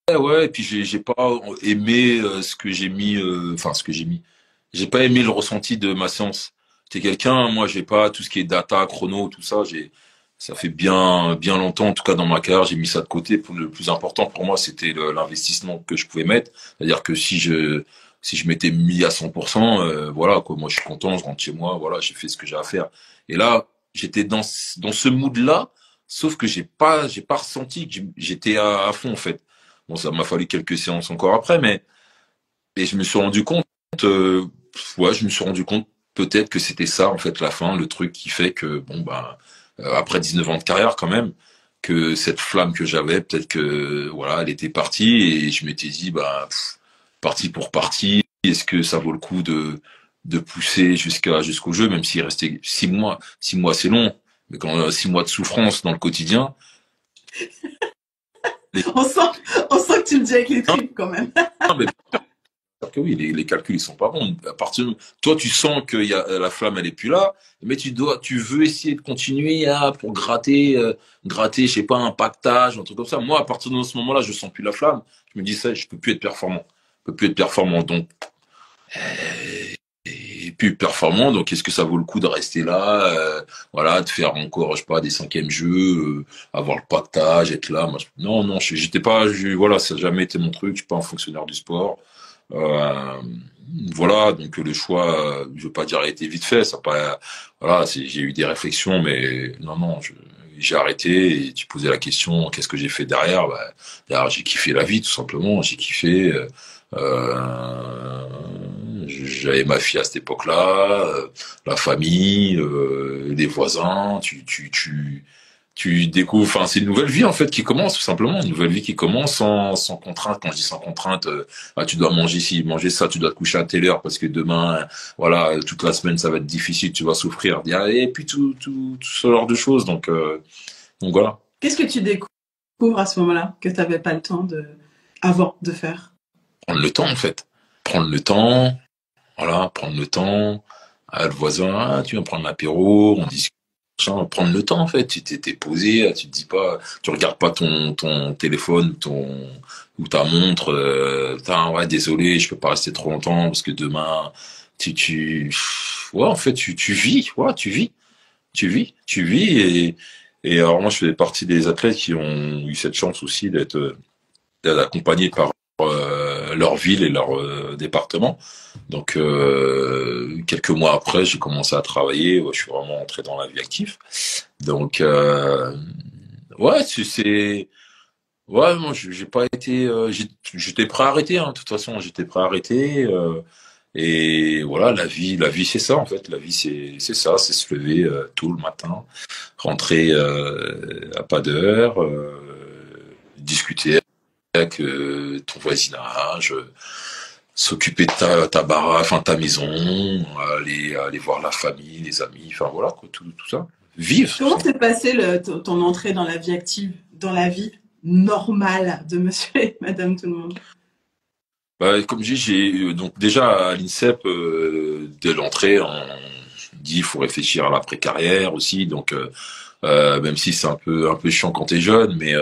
ouais, et puis j'ai pas aimé ce que j'ai mis, enfin ce que j'ai mis. J'ai pas aimé le ressenti de ma séance. T'es quelqu'un, moi j'ai pas tout ce qui est data, chrono, tout ça. Ça fait bien bien longtemps, en tout cas dans ma carrière, j'ai mis ça de côté. Le plus important pour moi, c'était l'investissement que je pouvais mettre. C'est-à-dire que si je m'étais mis à 100%, voilà quoi. Moi je suis content, je rentre chez moi, voilà, j'ai fait ce que j'ai à faire. Et là, j'étais dans ce mood-là, sauf que j'ai pas ressenti que j'étais à fond en fait. Bon, ça m'a fallu quelques séances encore après, mais et je me suis rendu compte, euh, ouais, je me suis rendu compte peut-être que c'était ça en fait la fin, le truc qui fait que bon bah après 19 ans de carrière quand même, que cette flamme que j'avais, peut-être que voilà, elle était partie et je m'étais dit bah partie pour partie, est-ce que ça vaut le coup de pousser jusqu'au jeu, même s'il restait 6 mois. 6 mois c'est long, mais quand 6 mois de souffrance dans le quotidien. les- On sent que tu le dis avec les Non, tripes quand même. non, mais que oui, les calculs ils sont pas bons. À partir toi, tu sens que la flamme elle est plus là, mais tu veux essayer de continuer pour gratter, je sais pas, un pactage, un truc comme ça. Moi, à partir de ce moment-là, je sens plus la flamme. Je me dis ça, je peux plus être performant. Je peux plus être performant. Donc, et plus performant. Donc, est-ce que ça vaut le coup de rester là, voilà, de faire encore, je sais pas, des cinquièmes jeux, avoir le pactage, être là. Moi, non, non, j'étais pas, voilà, ça n'a jamais été mon truc. Je suis pas un fonctionnaire du sport. Euh, voilà, donc le choix, je veux pas dire a été vite fait, ça a pas, voilà, j'ai eu des réflexions, mais non, non, j'ai arrêté et tu posais la question, qu'est-ce que j'ai fait derrière? Bah, derrière, j'ai kiffé la vie, tout simplement, j'ai kiffé. J'avais ma fille à cette époque-là, la famille, les voisins, tu découvres, enfin, c'est une nouvelle vie en fait qui commence tout simplement, une nouvelle vie qui commence sans contrainte. Quand je dis sans contrainte, tu dois manger ci, manger ça, tu dois te coucher à telle heure parce que demain, voilà, toute la semaine ça va être difficile, tu vas souffrir, et puis tout ce genre de choses. Donc voilà. Qu'est-ce que tu découvres à ce moment-là que tu n'avais pas le temps avant de faire? Prendre le temps en fait, prendre le temps, voilà, prendre le temps. Le voisin, tu viens prendre l'apéro, on discute. Prendre le temps en fait, tu t'es posé, tu te dis pas, tu regardes pas ton téléphone, ou ta montre, putain, ouais, désolé, je peux pas rester trop longtemps parce que demain, ouais, en fait, tu vis, ouais, tu vis et alors moi je fais partie des athlètes qui ont eu cette chance aussi d'être accompagnés par leur ville et leur département. Donc quelques mois après, j'ai commencé à travailler. Je suis vraiment entré dans la vie active. Donc ouais, ouais, moi j'ai pas été, j'étais prêt à arrêter. Hein, de toute façon, j'étais prêt à arrêter. Et voilà, la vie c'est ça en fait. La vie c'est ça, c'est se lever tôt le matin, rentrer à pas d'heure, discuter avec ton voisinage, s'occuper de ta baraque, enfin ta maison, aller voir la famille, les amis, enfin voilà quoi, tout ça. Vivre. Comment s'est passé ton entrée dans la vie active, dans la vie normale de monsieur et madame tout le monde? Bah, comme je dis, j'ai donc déjà à l'INSEP, dès l'entrée, on dit il faut réfléchir à l'après-carrière aussi, donc même si c'est un peu chiant quand t'es jeune, mais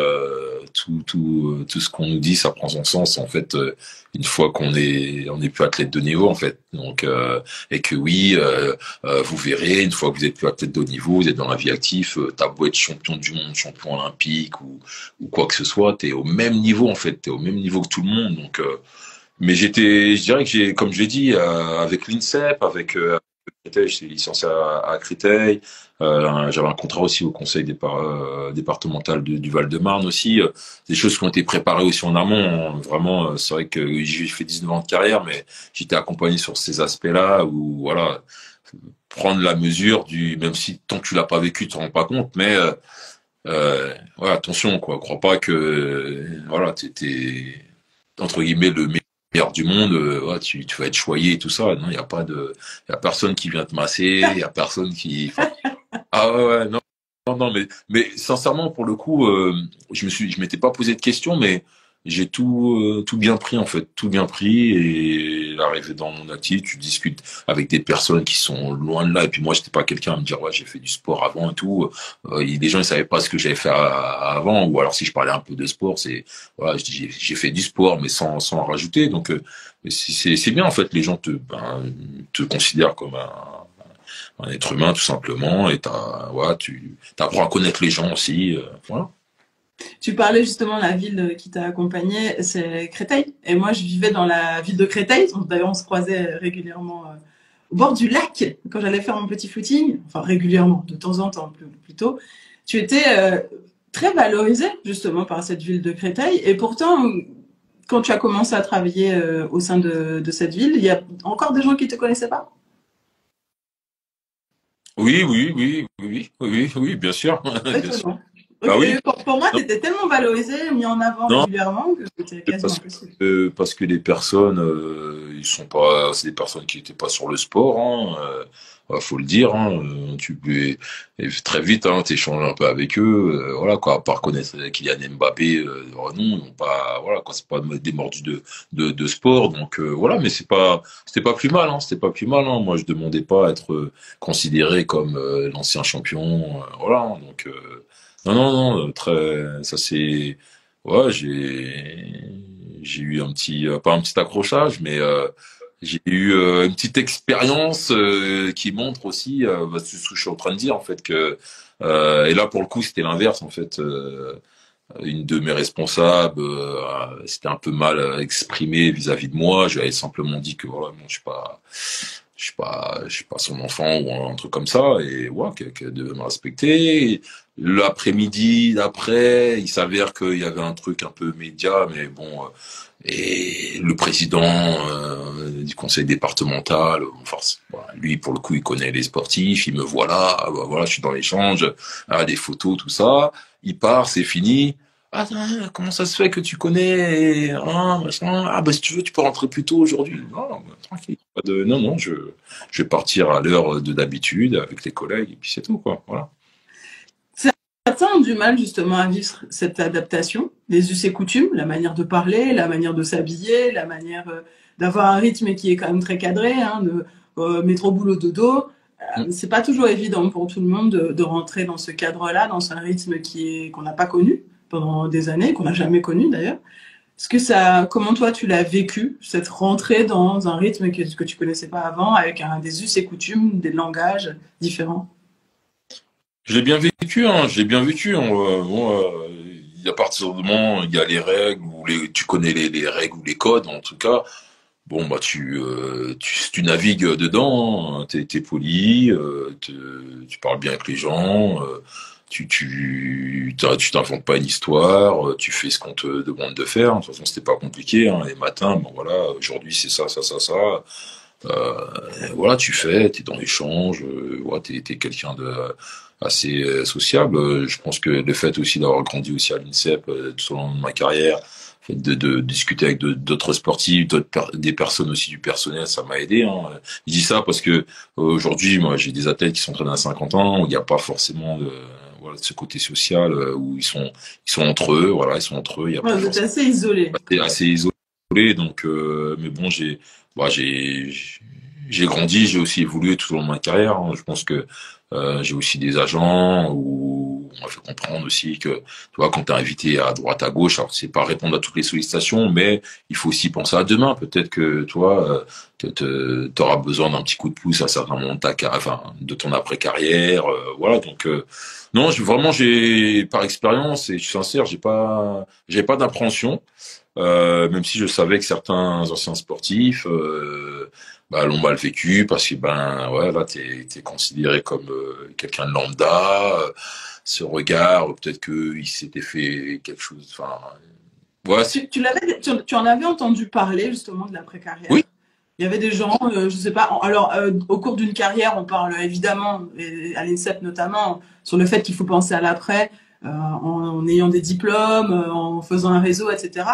tout ce qu'on nous dit, ça prend son sens en fait une fois on est plus athlète de niveau en fait. Donc et que oui, vous verrez une fois que vous êtes plus athlète de haut niveau, vous êtes dans la vie active, t'as beau être champion du monde, champion olympique ou quoi que ce soit, t'es au même niveau en fait, t'es au même niveau que tout le monde. Donc mais je dirais que comme je l'ai dit, avec l'INSEP, avec Créteil, j'étais licencié à Créteil. J'avais un contrat aussi au conseil départemental du Val-de-Marne aussi. Des choses qui ont été préparées aussi en amont. Hein. Vraiment, c'est vrai que j'ai fait 19 ans de carrière, mais j'étais accompagné sur ces aspects-là où, voilà, prendre la mesure même si tant que tu l'as pas vécu, tu te rends pas compte, mais voilà, attention, quoi. Crois pas que, voilà, t'es entre guillemets le meilleur du monde, ouais, tu vas être choyé et tout ça. Non, il y a personne qui vient te masser, il y a personne qui, enfin, ah ouais, ouais, non, non, non, mais sincèrement, pour le coup, je m'étais pas posé de questions, mais j'ai tout bien pris en fait, tout bien pris et arrivé dans mon activité, tu discutes avec des personnes qui sont loin de là. Et puis moi, j'étais pas quelqu'un à me dire ouais, j'ai fait du sport avant et tout. Les gens ils savaient pas ce que j'avais fait avant, ou alors si je parlais un peu de sport, c'est voilà, je dis j'ai fait du sport, mais sans en rajouter. Donc c'est bien en fait, les gens te considèrent comme un être humain tout simplement et voilà, tu apprends à connaître les gens aussi, voilà. Tu parlais justement de la ville qui t'a accompagné, c'est Créteil. Et moi, je vivais dans la ville de Créteil. D'ailleurs, on se croisait régulièrement au bord du lac quand j'allais faire mon petit footing. Enfin, régulièrement, de temps en temps, plutôt. Tu étais très valorisé justement par cette ville de Créteil. Et pourtant, quand tu as commencé à travailler au sein de cette ville, il y a encore des gens qui te connaissaient pas? Oui, oui, oui, oui, oui, oui, oui, bien sûr, bien sûr. Étonnant. Bah oui. Pour moi, Non, tu étais tellement valorisé, mis en avant non, régulièrement que c'était c'est quasiment impossible. parce que les personnes, ils sont pas, c'est des personnes qui étaient pas sur le sport, hein, faut le dire, hein, et très vite, hein, t'échanges un peu avec eux, voilà, quoi, à part connaître Kylian Mbappé, non, ils n'ont pas, voilà, quoi, c'est pas des mordus de sport, donc, voilà, mais c'était pas plus mal, hein, c'était pas plus mal, hein, moi, je demandais pas à être considéré comme l'ancien champion, voilà, hein, donc, non, non, non, ça c'est, ouais, j'ai eu un petit, pas un petit accrochage, mais j'ai eu une petite expérience qui montre aussi, bah, c'est ce que je suis en train de dire en fait que, et là pour le coup c'était l'inverse en fait. une de mes responsables s'était un peu mal exprimée vis-à-vis de moi. Je lui avais simplement dit que voilà, bon, je suis pas son enfant ou un truc comme ça, et ouais, qu'elle devait me respecter. L'après-midi d'après, il s'avère qu'il y avait un truc un peu média, mais bon, et le président du conseil départemental, enfin, voilà, lui pour le coup il connaît les sportifs, il me voit là, bah, voilà, je suis dans l'échange, des photos, tout ça, il part, c'est fini. Ah, comment ça se fait que tu connais, hein, machin. Ah, bah, si tu veux, tu peux rentrer plus tôt aujourd'hui. Non, bah, tranquille. Non, non, je vais partir à l'heure de d'habitude avec les collègues et puis c'est tout, quoi. Voilà. Certains ont du mal justement à vivre cette adaptation, les us et coutumes, la manière de parler, la manière de s'habiller, la manière d'avoir un rythme qui est quand même très cadré, hein, de métro boulot dodo. Mm. C'est pas toujours évident pour tout le monde de rentrer dans ce cadre-là, dans un rythme qu'on n'a pas connu pendant des années, qu'on n'a jamais connu d'ailleurs. Comment toi tu l'as vécu, cette rentrée dans un rythme que tu connaissais pas avant, avec des us et coutumes, des langages différents? Je l'ai bien vécu, hein, je l'ai bien vécu. Hein, moi, à partir du moment où il y a les règles, ou tu connais les règles ou les codes, en tout cas, bon, bah, tu navigues dedans, hein, t'es poli, tu parles bien avec les gens, tu t'inventes pas une histoire, tu fais ce qu'on te demande de faire. De toute façon, c'était pas compliqué, hein. Les matins, bon voilà, aujourd'hui c'est ça, ça, ça, ça. Voilà, tu fais, t'es dans l'échange, voilà, t'es quelqu'un de assez sociable. Je pense que le fait aussi d'avoir grandi aussi à l'INSEP tout au long de ma carrière, le fait de discuter avec d'autres sportifs, des personnes aussi du personnel, ça m'a aidé, hein. Je dis ça parce que aujourd'hui, moi, j'ai des athlètes qui sont entraînés à 50 ans, où il n'y a pas forcément voilà, de ce côté social où ils sont entre eux, voilà, ils sont entre eux, il n'y a Ouais, pas vous êtes forcément assez isolé. assez isolé, donc mais bon, bah, j'ai grandi, j'ai aussi évolué tout au long de ma carrière, hein. Je pense que j'ai aussi des agents où on m'a fait comprendre aussi que, tu vois, quand t'es invité à droite à gauche, alors c'est pas répondre à toutes les sollicitations, mais il faut aussi penser à demain. Peut-être que toi, t'auras besoin d'un petit coup de pouce à certains moments de enfin, de ton après-carrière, voilà. Donc non, vraiment, j'ai par expérience et je suis sincère, j'ai pas d'appréhension. Même si je savais que certains anciens sportifs bah, l'ont mal vécu parce que ben ouais là t'es considéré comme quelqu'un de lambda, ce regard peut-être que il s'était fait quelque chose, enfin ouais Tu en avais entendu parler justement de l'après-carrière. oui Il y avait des gens, je sais pas, alors au cours d'une carrière, on parle évidemment, et à l'INSEP notamment, sur le fait qu'il faut penser à l'après, en ayant des diplômes, en faisant un réseau, etc.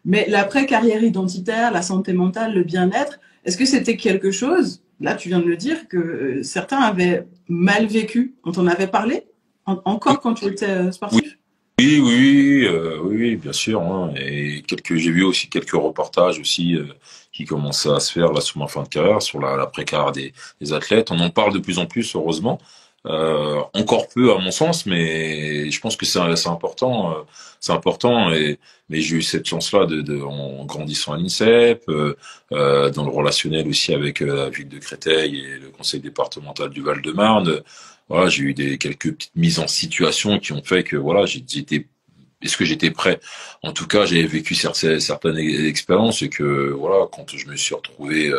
Mais l'après-carrière identitaire, la santé mentale, le bien-être, est-ce que c'était quelque chose, là tu viens de le dire, que certains avaient mal vécu? On t'en avait parlé encore quand tu étais oui sportif? oui, bien sûr, hein. Et j'ai vu aussi quelques reportages aussi qui commençaient à se faire là sous ma fin de carrière sur la précarité des athlètes. On en parle de plus en plus, heureusement. Encore peu à mon sens, mais je pense que c'est important, c'est important. Mais j'ai eu cette chance-là en grandissant à l'INSEP, dans le relationnel aussi avec la ville de Créteil et le conseil départemental du Val-de-Marne. Voilà, j'ai eu quelques petites mises en situation qui ont fait que voilà, j'étais est-ce que j'étais prêt? En tout cas, j'avais vécu certaines expériences et que voilà, quand je me suis retrouvé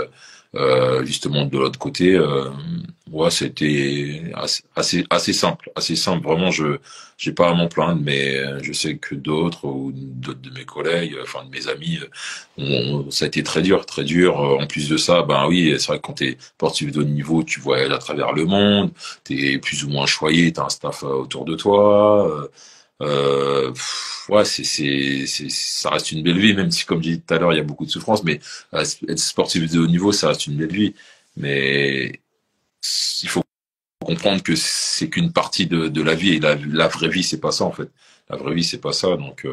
justement de l'autre côté, ouais, c'était assez simple, assez simple. Vraiment, je j'ai pas à m'en plaindre, mais je sais que d'autres ou d'autres de mes collègues, enfin de mes amis, ça a été très dur, très dur. En plus de ça, ben oui, c'est vrai que quand t'es sportif de haut niveau, tu voyages à travers le monde, t'es plus ou moins choyé, t'as un staff autour de toi. Ouais, ça reste une belle vie, même si, comme j'ai dit tout à l'heure, il y a beaucoup de souffrance, mais être sportif de haut niveau, ça reste une belle vie. Mais il faut comprendre que c'est qu'une partie de la vie et la vraie vie, c'est pas ça, en fait. La vraie vie, c'est pas ça. Donc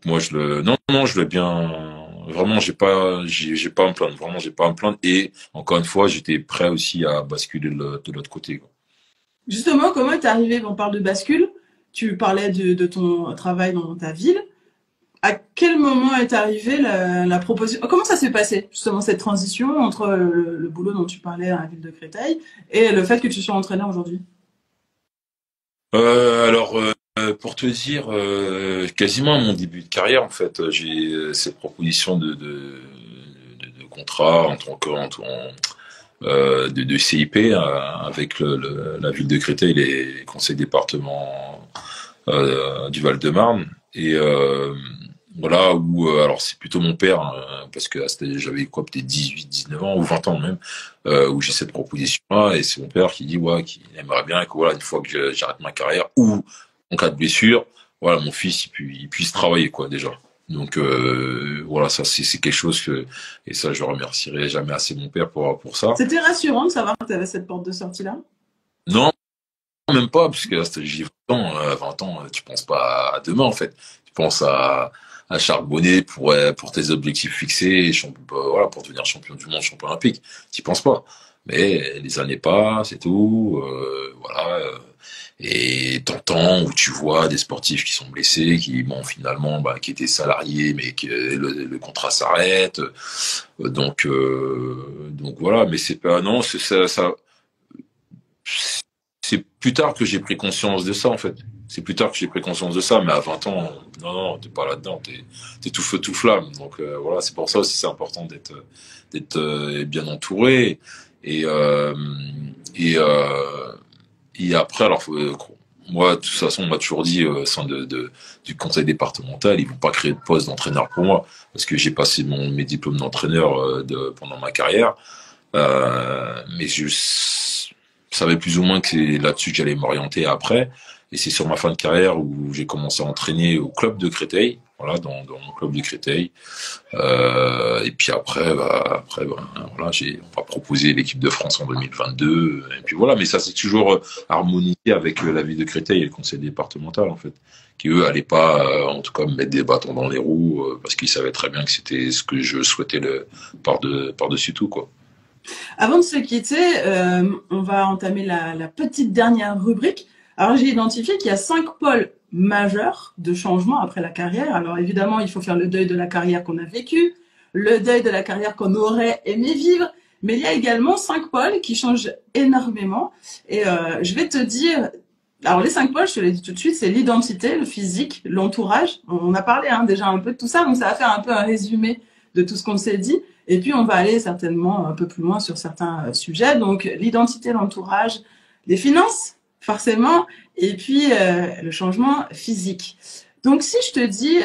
moi, non, je vais bien, vraiment, j'ai pas à me plaindre. Vraiment, j'ai pas à me plaindre. Et encore une fois, j'étais prêt aussi à basculer de l'autre côté, quoi. Justement, comment est arrivé, on parle de bascule, tu parlais de ton travail dans ta ville. À quel moment est arrivée la proposition? Comment ça s'est passé, justement, cette transition entre le boulot dont tu parlais à la ville de Créteil et le fait que tu sois entraîneur aujourd'hui? Alors, pour te dire, quasiment à mon début de carrière, en fait, j'ai cette proposition de contrat de CIP avec la ville de Créteil et les conseils département du Val-de-Marne. Et voilà, où alors c'est plutôt mon père, hein, parce que j'avais quoi, peut-être 18, 19 ans ou 20 ans même, où j'ai cette proposition-là, et c'est mon père qui dit ouais, qu'il aimerait bien que voilà, une fois que j'arrête ma carrière ou en cas de blessure, voilà, mon fils il puisse travailler quoi déjà. Donc voilà, ça c'est quelque chose que, et ça je remercierai jamais assez mon père pour ça. C'était rassurant de savoir que tu avais cette porte de sortie-là? Non, même pas, parce que j'ai 20 ans, 20 ans, tu penses pas à demain en fait. Tu penses à charbonner pour tes objectifs fixés, voilà, pour devenir champion du monde, champion olympique. Tu penses pas. Mais les années passent et tout, voilà. Et t'entends ou tu vois des sportifs qui sont blessés, qui bon finalement qui étaient salariés, mais que le contrat s'arrête. Donc voilà. Mais c'est pas non, c'est ça c'est plus tard que j'ai pris conscience de ça, en fait. C'est plus tard que j'ai pris conscience de ça, mais à 20 ans, non, t'es pas là-dedans, t'es tout feu, tout flamme. Donc voilà, c'est pour ça aussi c'est important d'être bien entouré. Et et euh, et après, alors moi, de toute façon, on m'a toujours dit au sein du conseil départemental, ils vont pas créer de poste d'entraîneur pour moi, parce que j'ai passé mes diplômes d'entraîneur pendant ma carrière. Mais je savais plus ou moins que c'est là-dessus que j'allais m'orienter après. Et c'est sur ma fin de carrière où j'ai commencé à entraîner au club de Créteil, voilà, dans mon club de Créteil. Et puis après, voilà, on m'a proposé l'équipe de France en 2022. Et puis voilà, mais ça c'est toujours harmonisé avec la ville de Créteil et le conseil départemental en fait, qui eux allaient pas, en tout cas, me mettre des bâtons dans les roues parce qu'ils savaient très bien que c'était ce que je souhaitais par-dessus tout quoi. Avant de se quitter, on va entamer la petite dernière rubrique. Alors, j'ai identifié qu'il y a 5 pôles majeurs de changement après la carrière. Alors, évidemment, il faut faire le deuil de la carrière qu'on a vécue, le deuil de la carrière qu'on aurait aimé vivre, mais il y a également 5 pôles qui changent énormément. Et je vais te dire, alors les 5 pôles, je te l'ai dit tout de suite, c'est l'identité, le physique, l'entourage. On a parlé déjà un peu de tout ça, donc ça va faire un peu un résumé de tout ce qu'on s'est dit. Et puis, on va aller certainement un peu plus loin sur certains sujets. Donc, l'identité, l'entourage, les finances, forcément, et puis le changement physique. Donc, si je te dis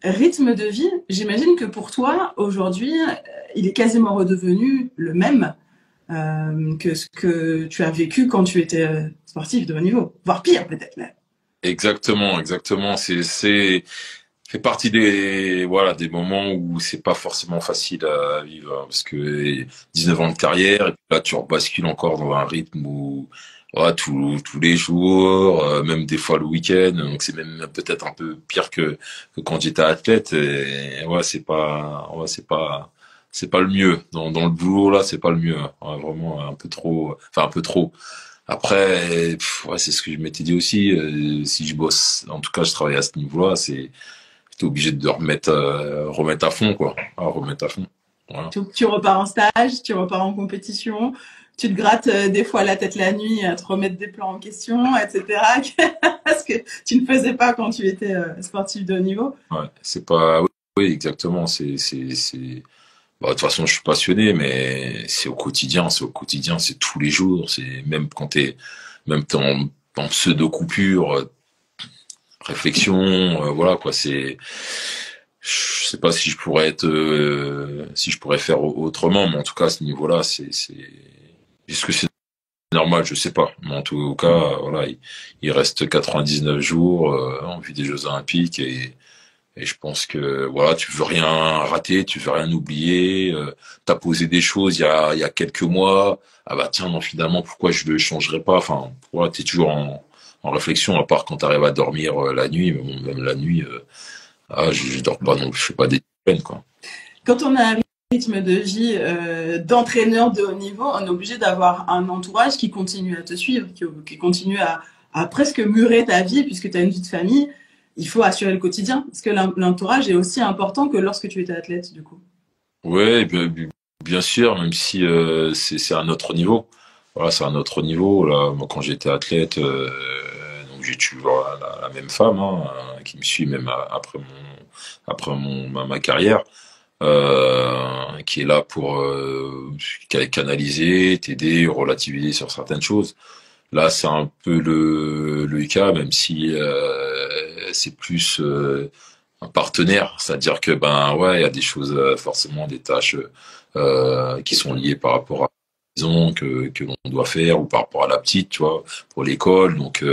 rythme de vie, j'imagine que pour toi, aujourd'hui, il est quasiment redevenu le même que ce que tu as vécu quand tu étais sportif de haut niveau, voire pire peut-être même. Exactement. C'est fait partie des moments où c'est pas forcément facile à vivre hein, parce que 19 ans de carrière et puis là tu rebascules encore dans un rythme où voilà, tous les jours, même des fois le week-end, donc c'est même peut-être un peu pire que quand j'étais athlète et ouais c'est pas le mieux dans le boulot là c'est pas le mieux hein. Ouais, vraiment un peu trop. Après, ouais, c'est ce que je m'étais dit aussi. Si je bosse, en tout cas, je travaille à ce niveau-là, t'es obligé de remettre à fond, quoi. Remettre à fond. Voilà. Tu repars en stage, tu repars en compétition, tu te grattes des fois la tête la nuit à te remettre des plans en question, etc. Parce que tu ne faisais pas quand tu étais sportif de haut niveau. Ouais, c'est pas. Oui, exactement. Bah, de toute façon, je suis passionné, mais c'est au quotidien, c'est tous les jours, c'est même quand t'es en pseudo coupure, réflexion, voilà quoi. Je sais pas si je pourrais si je pourrais faire autrement, mais en tout cas à ce niveau-là, est-ce que c'est normal, je sais pas. Mais en tout cas, voilà, il reste 99 jours en vue des Jeux Olympiques et je pense que voilà, tu veux rien rater, tu veux rien oublier. T'as posé des choses il y a quelques mois. Ah bah tiens, non finalement, pourquoi je le changerais pas? Enfin, voilà, t'es toujours en réflexion, à part quand t'arrives à dormir la nuit. Mais bon, même la nuit, je dors pas, donc je fais pas des peines quoi. Quand on a un rythme de vie d'entraîneur de haut niveau, on est obligé d'avoir un entourage qui continue à te suivre, qui continue à presque murer ta vie puisque tu as une vie de famille. Il faut assurer le quotidien. Parce que l'entourage est aussi important que lorsque tu étais athlète, du coup. Ouais, bien sûr, même si c'est un autre niveau. Voilà, c'est un autre niveau. Là, moi, quand j'étais athlète, donc où j'ai toujours la même femme, hein, qui me suit même ma carrière, qui est là pour canaliser, t'aider, relativiser sur certaines choses. Là, c'est un peu le cas, même si c'est plus un partenaire, c'est-à-dire que ben ouais, il y a des choses forcément des tâches qui sont liées par rapport à la maison que l'on doit faire ou par rapport à la petite, tu vois, pour l'école. Donc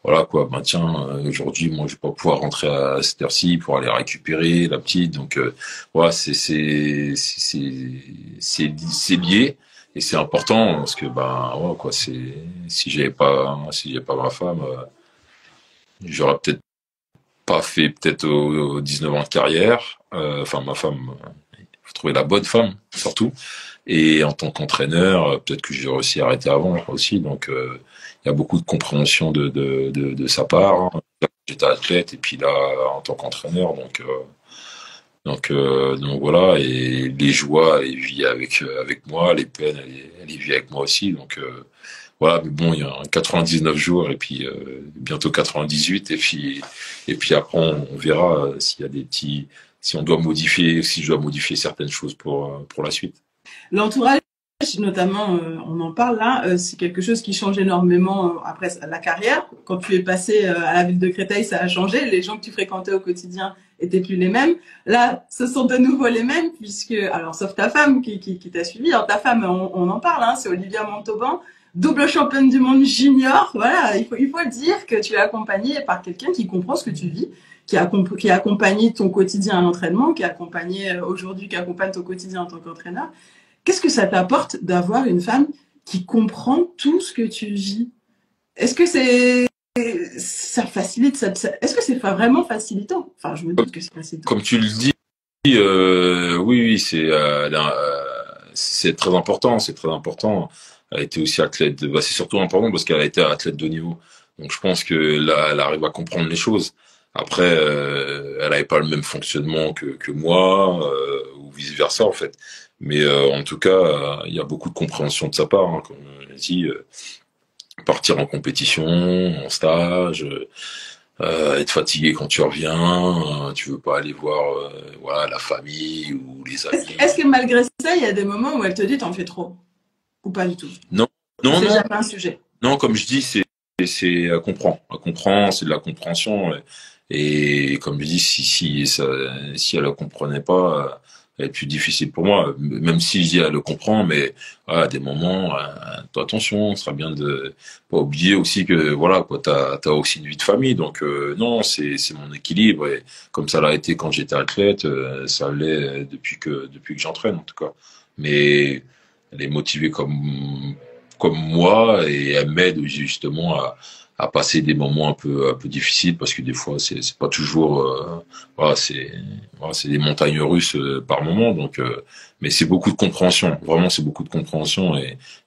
voilà quoi, ben tiens, aujourd'hui moi je vais pas pouvoir rentrer à cette heure-ci pour aller récupérer la petite. Donc voilà, c'est lié. Et c'est important parce que ben ouais quoi, c'est si j'avais pas ma femme, j'aurais peut-être pas fait peut-être aux 19 ans de carrière. Enfin, ma femme, il faut trouver la bonne femme, surtout. Et en tant qu'entraîneur, peut-être que j'ai réussi à arrêter avant aussi. Donc, il y a beaucoup de compréhension de sa part, hein. J'étais athlète et puis là, en tant qu'entraîneur, donc voilà. Et les joies, elle vit avec moi, les peines, elle les vit avec moi aussi. Donc voilà, mais bon, il y a 99 jours et puis bientôt 98 et puis après on verra s'il y a si on doit modifier, si je dois modifier certaines choses pour la suite. L'entourage, notamment, on en parle là, c'est quelque chose qui change énormément après la carrière. Quand tu es passé à la ville de Créteil, ça a changé. Les gens que tu fréquentais au quotidien étaient plus les mêmes. Là, ce sont de nouveau les mêmes puisque, alors sauf ta femme qui t'a suivi. Alors ta femme, on en parle, hein, c'est Olivia Montauban, double championne du monde junior. Voilà, il faut le dire que tu es accompagnée par quelqu'un qui comprend ce que tu vis, qui a accompagné ton quotidien à l'entraînement, qui a accompagné aujourd'hui, qui accompagne ton quotidien en tant qu'entraîneur. Qu'est-ce que ça t'apporte d'avoir une femme qui comprend tout ce que tu vis? Est-ce que ça facilite est-ce que c'est pas vraiment facilitant? Enfin, je me doute que c'est facilitant. Comme tu le dis, oui, c'est très important, c'est très important. Elle a été aussi athlète, bah, c'est surtout important parce qu'elle a été athlète de haut niveau. Donc je pense que là, elle arrive à comprendre les choses. Après, elle n'avait pas le même fonctionnement que moi, ou vice versa en fait. Mais en tout cas, il y a beaucoup de compréhension de sa part, hein, comme je dit, partir en compétition, en stage. Être fatigué quand tu reviens, tu veux pas aller voir voilà, la famille ou les amis. Est-ce que malgré ça, il y a des moments où elle te dit t'en fais trop? Ou pas du tout? Non, non, C'est non, jamais un sujet. non, comme je dis, elle comprend, c'est de la compréhension. Et comme je dis, si elle ne comprenait pas, elle est plus difficile pour moi. Même si je dis elle le comprend, mais à des moments, attention, ce sera bien de pas oublier aussi que voilà quoi, t'as aussi une vie de famille. Donc non, c'est mon équilibre. Et comme ça l'a été quand j'étais athlète, ça l'est depuis que j'entraîne en tout cas. Mais elle est motivée comme moi et elle m'aide justement à passer des moments un peu difficiles parce que des fois c'est pas toujours voilà, c'est des montagnes russes par moment. Donc mais c'est beaucoup de compréhension, vraiment c'est beaucoup de compréhension.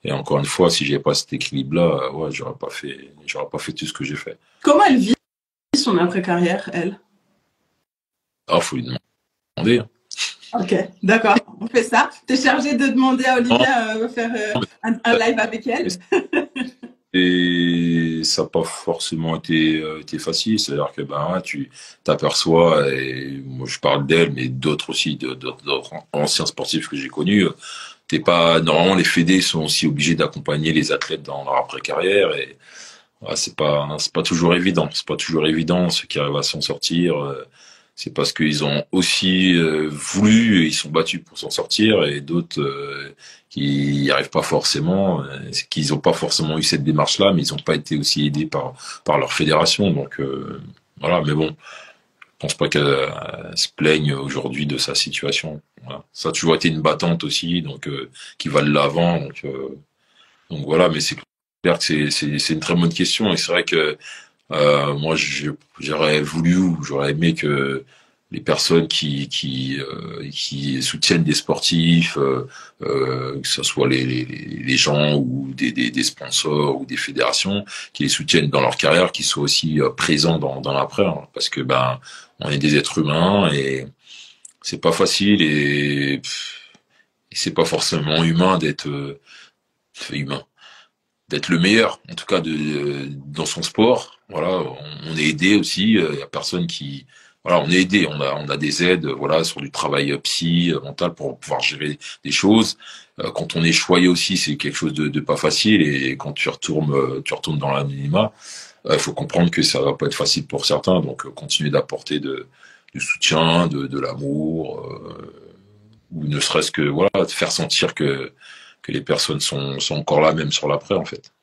Et encore une fois, si j'avais pas cet équilibre là, ouais, j'aurais pas fait tout ce que j'ai fait. Comment elle vit son après-carrière, elle? Ah, faut lui demander, hein. Ok, d'accord, on fait ça. T'es chargé de demander à Non, Olivia de faire un live avec elle. et ça n'a pas forcément été facile. C'est-à-dire que ben, ouais, tu t'aperçois, et moi je parle d'elle, mais d'autres aussi, d'autres anciens sportifs que j'ai connus. T'es pas, normalement, les fédés sont aussi obligés d'accompagner les athlètes dans leur après-carrière. Et ouais, c'est pas toujours évident. C'est pas toujours évident, ceux qui arrivent à s'en sortir. C'est parce qu'ils ont aussi voulu, et ils sont battus pour s'en sortir, et d'autres qui n'y arrivent pas forcément, c'est qu'ils n'ont pas forcément eu cette démarche-là, mais ils n'ont pas été aussi aidés par leur fédération. Donc voilà, mais bon, je pense pas qu'elle se plaigne aujourd'hui de sa situation. Voilà. Ça a toujours été une battante aussi, donc qui va de l'avant. Donc voilà, mais c'est clair que c'est une très bonne question, et c'est vrai que moi, j'aurais voulu ou j'aurais aimé que les personnes qui soutiennent des sportifs, que ce soit les gens ou des sponsors ou des fédérations, qui les soutiennent dans leur carrière, qui soient aussi présents dans l'après, hein, parce que ben on est des êtres humains et c'est pas facile et c'est pas forcément humain d'être humain. d'être le meilleur, en tout cas dans son sport. Voilà, on est aidé aussi. Il y a personne qui, voilà, on est aidé. On a des aides, voilà, sur du travail psy, mental pour pouvoir gérer des choses. Quand on est choyé aussi, c'est quelque chose de pas facile. Et quand tu retournes dans l'anonymat, il faut comprendre que ça va pas être facile pour certains. Donc, continuer d'apporter du soutien, de l'amour, ou ne serait-ce que voilà, de faire sentir que les personnes sont encore là, même sur l'après, en fait.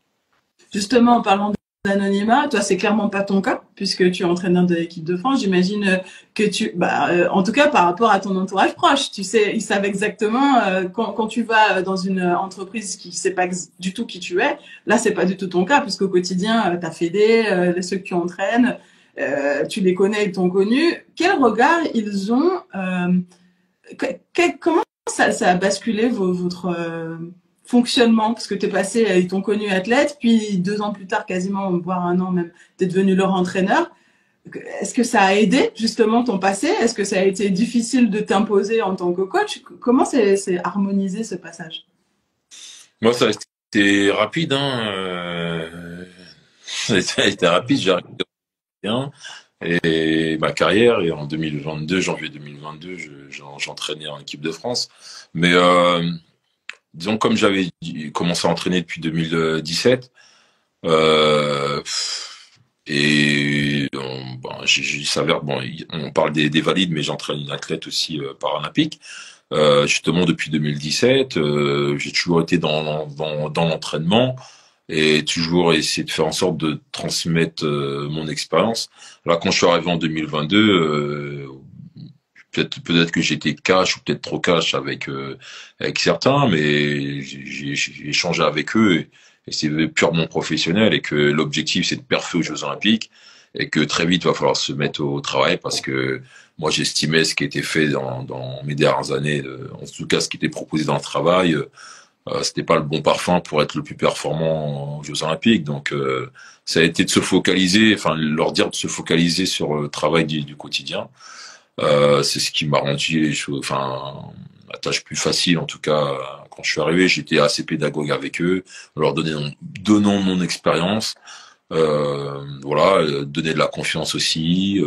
Justement, en parlant d'anonymat, toi, c'est clairement pas ton cas, puisque tu es entraîneur de l'équipe de France. J'imagine que en tout cas, par rapport à ton entourage proche, tu sais, ils savent exactement quand tu vas dans une entreprise qui sait pas du tout qui tu es. Là, c'est pas du tout ton cas, puisqu'au quotidien, ta fédé, ceux que tu entraînes, tu les connais, ils t'ont connu. Quel regard ils ont comment ça a basculé votre fonctionnement? Parce que tu es passé, ils t'ont connu athlète, puis 2 ans plus tard, quasiment, voire 1 an même, tu es devenu leur entraîneur. Est-ce que ça a aidé justement ton passé? Est-ce que ça a été difficile de t'imposer en tant que coach? Comment c'est harmonisé ce passage? Moi, ça a été rapide, hein. Ça a été rapide, j'ai arrêté bien. Et ma carrière, et en 2022, janvier 2022, j'entraînais en équipe de France. Mais disons, comme j'avais commencé à entraîner depuis 2017, euh, et il s'avère, bon, on parle des valides, mais j'entraîne une athlète aussi paralympique. Justement, depuis 2017, j'ai toujours été dans l'entraînement et toujours essayer de faire en sorte de transmettre mon expérience. Là, quand je suis arrivé en 2022, peut-être que j'étais cash ou peut-être trop cash avec certains, mais j'ai échangé avec eux et c'est purement professionnel et que l'objectif c'est de perfer aux Jeux Olympiques et que très vite il va falloir se mettre au travail parce que moi j'estimais ce qui était fait dans mes dernières années, en tout cas ce qui était proposé dans le travail. C'était pas le bon parfum pour être le plus performant aux Jeux Olympiques. Donc, ça a été de se focaliser, enfin, leur dire de se focaliser sur le travail du quotidien. C'est ce qui m'a rendu les choses, enfin, la tâche plus facile. En tout cas, quand je suis arrivé, j'étais assez pédagogue avec eux, donnant mon expérience. Voilà, donner de la confiance aussi,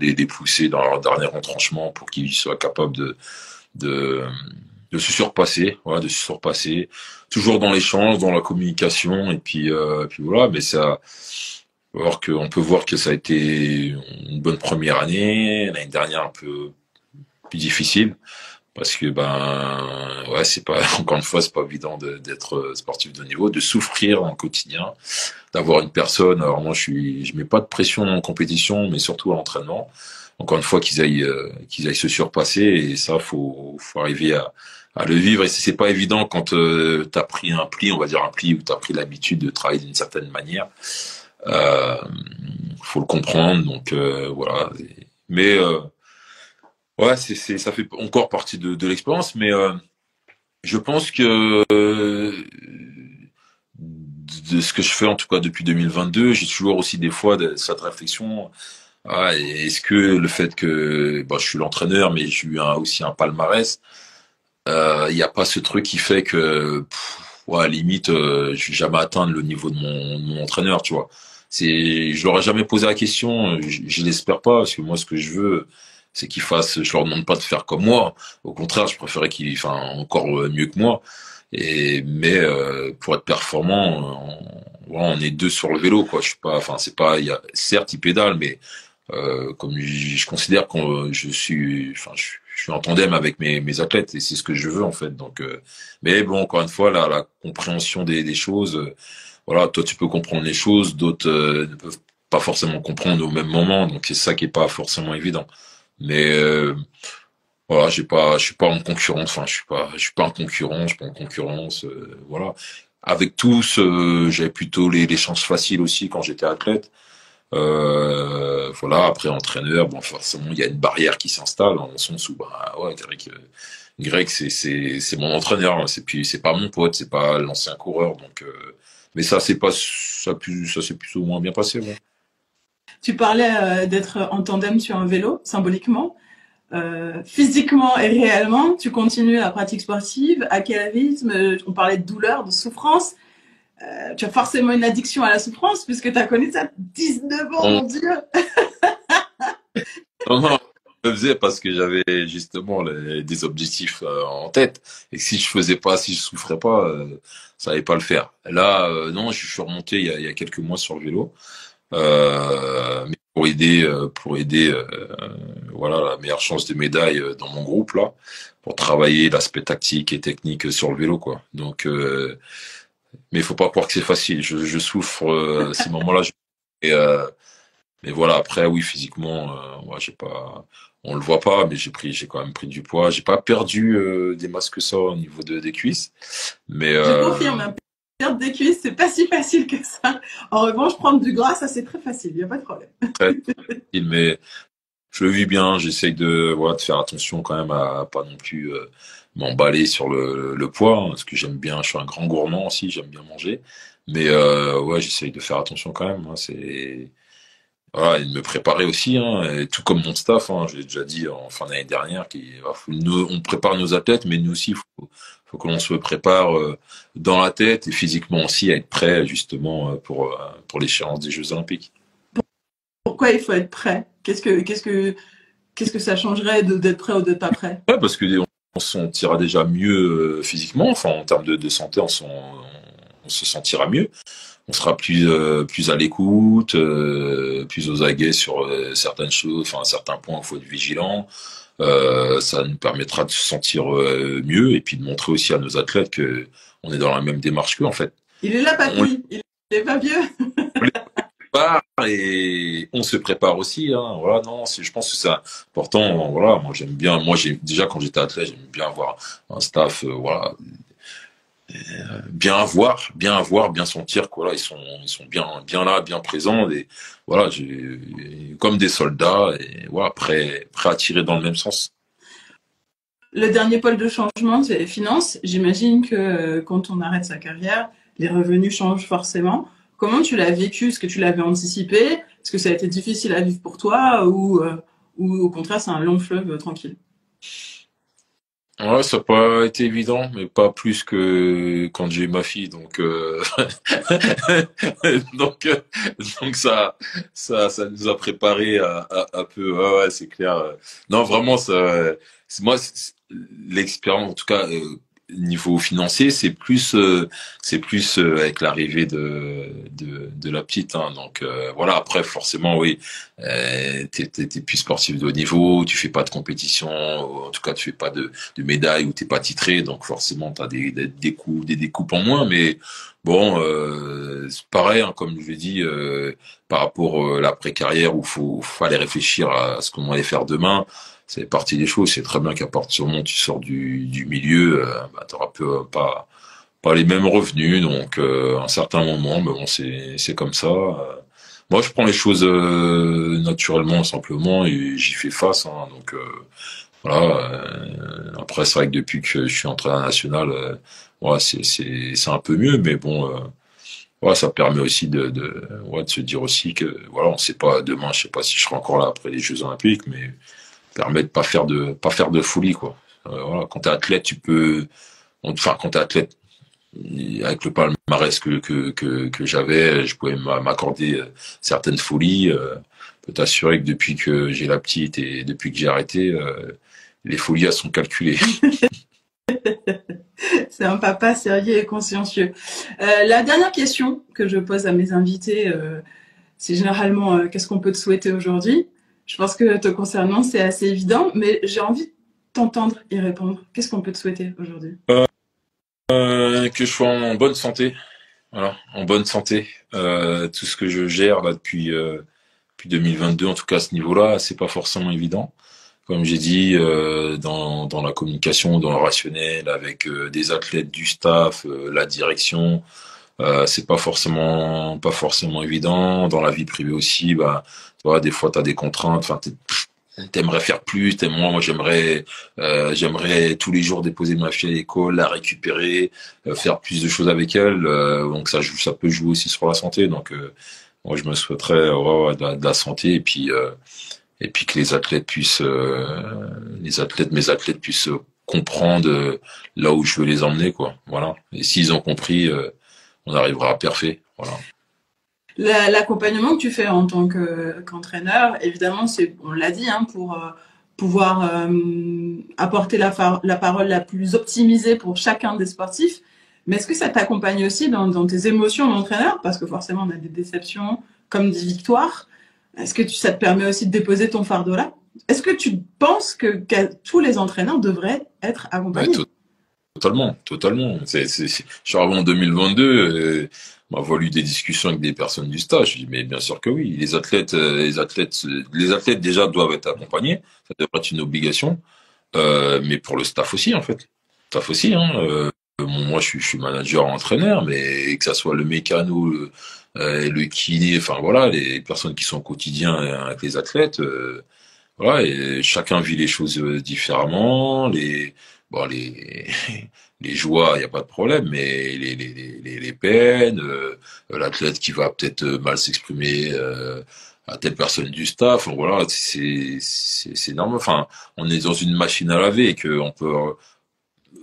les pousser dans leur dernier retranchement pour qu'ils soient capables de, de se surpasser, voilà, de se surpasser, toujours dans l'échange, dans la communication, et puis voilà, mais ça, alors qu'on peut voir que ça a été une bonne première année, l'année dernière un peu plus difficile, parce que ouais, c'est pas, encore une fois, c'est pas évident d'être sportif de haut niveau, de souffrir en quotidien, d'avoir une personne, alors moi je mets pas de pression en compétition, mais surtout à l'entraînement, encore une fois qu'ils aillent se surpasser et ça faut arriver à le vivre et c'est pas évident quand t'as pris un pli, on va dire un pli où t'as pris l'habitude de travailler d'une certaine manière. euh, Faut le comprendre, donc voilà, mais ouais, ça fait encore partie de l'expérience, mais je pense que de ce que je fais en tout cas depuis 2022, j'ai toujours aussi des fois cette réflexion. Ah, et est-ce que le fait que je suis l'entraîneur, mais j'ai eu aussi un palmarès, il n'y a pas ce truc qui fait que ouais, limite, je vais jamais atteindre le niveau de mon entraîneur, tu vois. Je leur ai jamais posé la question, je l'espère pas, parce que moi, ce que je veux, c'est qu'ils fassent. Je leur demande pas de faire comme moi. Au contraire, je préférais qu'ils fassent encore mieux que moi. Mais pour être performant, voilà, on est deux sur le vélo, quoi. Je suis pas, enfin, c'est pas, certes, ils pédalent, mais comme je considère que je suis en tandem avec mes athlètes et c'est ce que je veux en fait. Donc, mais bon, encore une fois, la compréhension des choses, voilà, toi tu peux comprendre les choses, d'autres ne peuvent pas forcément comprendre au même moment, donc c'est ça qui est pas forcément évident. Mais voilà, je suis pas en concurrence, enfin, je suis pas en concurrence, je suis pas en concurrence, voilà. Avec tous, j'avais plutôt les chances faciles aussi quand j'étais athlète. Voilà, après entraîneur, bon forcément il y a une barrière qui s'installe dans le sens où ouais, Greg c'est mon entraîneur, hein, c'est pas mon pote, c'est pas l'ancien coureur, donc mais ça c'est pas ça s'est plus ou moins bien passé, ouais. Tu parlais d'être en tandem sur un vélo, symboliquement. Physiquement et réellement, tu continues la pratique sportive. À quel rythme? On parlait de douleur, de souffrance. Tu as forcément une addiction à la souffrance puisque tu as connu ça à 19 ans, Non, mon Dieu. non, je le faisais parce que j'avais justement des objectifs en tête. Et si je faisais pas, si je souffrais pas, ça allait pas le faire. Là, non, je suis remonté il y a quelques mois sur le vélo. Mais pour aider, voilà, la meilleure chance de médaille dans mon groupe là, pour travailler l'aspect tactique et technique sur le vélo, quoi. Donc, mais il faut pas croire que c'est facile. Je souffre ces moments-là. Et, mais voilà, après, oui, physiquement, ouais, j'ai pas, on le voit pas, mais j'ai quand même pris du poids. J'ai pas perdu des masses que ça au niveau des cuisses, mais Je confirme, hein, perdre des cuisses, c'est pas si facile que ça. En revanche, prendre du gras, ça c'est très facile, il n'y a pas de problème. très facile, mais je le vis bien. J'essaye de, voilà, de faire attention quand même à pas non plus m'emballer sur le poids, hein, parce que j'aime bien. Je suis un grand gourmand aussi, j'aime bien manger, mais ouais, j'essaye de faire attention quand même, hein, c'est voilà, et de me préparer aussi, hein, et tout comme mon staff, hein, j'ai déjà dit en fin d'année dernière, on prépare nos athlètes, mais nous aussi, faut que l'on se prépare dans la tête et physiquement aussi à être prêt justement pour l'échéance des Jeux Olympiques. Pourquoi il faut être prêt? Qu'est-ce que ça changerait d'être prêt ou d'être pas prêt? Ouais, parce que on se sentira déjà mieux physiquement, enfin en termes de santé, on se sentira mieux. On sera plus à l'écoute, plus aux aguets sur certaines choses, enfin certains points où il faut être vigilant. Ça nous permettra de se sentir mieux et puis de montrer aussi à nos athlètes que on est dans la même démarche qu'eux en fait. Il est là, On papy. Il est pas vieux. les prépare et on se prépare aussi. Hein. Voilà, non, je pense que c'est important. Voilà, moi j'aime bien. Moi j'ai déjà quand j'étais athlète, j'aime bien avoir un staff. Voilà, bien voir, bien sentir quoi. Là, ils sont bien là, bien présents. Et voilà, comme des soldats et voilà, prêts à tirer dans le même sens. Le dernier pôle de changement, c'est les finances. J'imagine que quand on arrête sa carrière, les revenus changent forcément. Comment tu l'as vécu? Est-ce que tu l'avais anticipé? Est-ce que ça a été difficile à vivre pour toi ou au contraire, c'est un long fleuve tranquille? Ouais, ça n'a pas été évident, mais pas plus que quand j'ai eu ma fille, donc donc euh, donc ça nous a préparé à peu. Ouais, ouais, c'est clair. Non, vraiment, moi l'expérience, en tout cas niveau financier, c'est plus avec l'arrivée de la petite. Hein, donc voilà. Après, forcément, oui, t'es plus sportif de haut niveau, tu fais pas de compétition, ou en tout cas, tu fais pas de médailles ou t'es pas titré, donc forcément t'as des coups, des découpes en moins, mais bon, c'est pareil, hein, comme je l'ai dit, par rapport à l'après-carrière où fallait réfléchir à ce qu'on allait faire demain, c'est partie des choses. C'est très bien qu'à partir du moment où tu sors du milieu, bah, t'auras pas les mêmes revenus, donc à un certain moment, mais bon, c'est comme ça. Moi, je prends les choses naturellement, simplement, et j'y fais face. Hein, donc voilà. Après, c'est vrai que depuis que je suis entraîneur national, ouais, c'est un peu mieux, mais bon, ouais, ça permet aussi ouais, de se dire aussi que voilà, on sait pas demain, je sais pas si je serai encore là après les Jeux Olympiques, mais permet de pas faire de folie quoi. Voilà, quand t'es athlète, enfin quand t'es athlète avec le palmarès que j'avais, je pouvais m'accorder certaines folies. Je peux t'assurer que depuis que j'ai la petite et depuis que j'ai arrêté, les folies elles sont calculées. C'est un papa sérieux et consciencieux. La dernière question que je pose à mes invités, c'est généralement qu'est-ce qu'on peut te souhaiter aujourd'hui? Je pense que te concernant, c'est assez évident, mais j'ai envie de t'entendre y répondre. Qu'est-ce qu'on peut te souhaiter aujourd'hui? Que je sois en bonne santé, voilà, en bonne santé. Tout ce que je gère là depuis 2022, en tout cas à ce niveau-là, c'est pas forcément évident. Comme j'ai dit, dans la communication, dans le rationnel, avec des athlètes, du staff, la direction, c'est pas forcément évident. Dans la vie privée aussi, bah, tu vois, des fois t'as des contraintes. Enfin, t'aimerais faire plus, moi j'aimerais tous les jours déposer ma fille à l'école, la récupérer, faire plus de choses avec elle. Donc ça peut jouer aussi sur la santé. Donc moi je me souhaiterais ouais, de la santé et puis que les athlètes puissent, mes athlètes puissent comprendre là où je veux les emmener, quoi. Voilà. Et s'ils ont compris, on arrivera à parfait. Voilà. L'accompagnement que tu fais en tant qu'entraîneur, évidemment, c'est, on l'a dit, hein, pour pouvoir apporter la parole la plus optimisée pour chacun des sportifs. Mais est-ce que ça t'accompagne aussi dans tes émotions d'entraîneur? Parce que forcément, on a des déceptions comme des victoires. Est-ce que ça te permet aussi de déposer ton fardeau là? Est-ce que tu penses que tous les entraîneurs devraient être Ouais, accompagnés? totalement, totalement. Je suis arrivé en 2022, on m'a voulu des discussions avec des personnes du stage. Je dis, mais bien sûr que oui. Les athlètes déjà doivent être accompagnés. Ça devrait être une obligation. Mais pour le staff aussi, en fait. Staff aussi, hein. Moi, je suis manager, entraîneur, mais que ça soit le mécano, le kiné, enfin voilà, les personnes qui sont au quotidien avec les athlètes, voilà, et chacun vit les choses différemment. Bon, les joies, il n'y a pas de problème, mais les peines, l'athlète qui va peut-être mal s'exprimer à telle personne du staff, voilà, c'est normal. Enfin, on est dans une machine à laver et que on peut,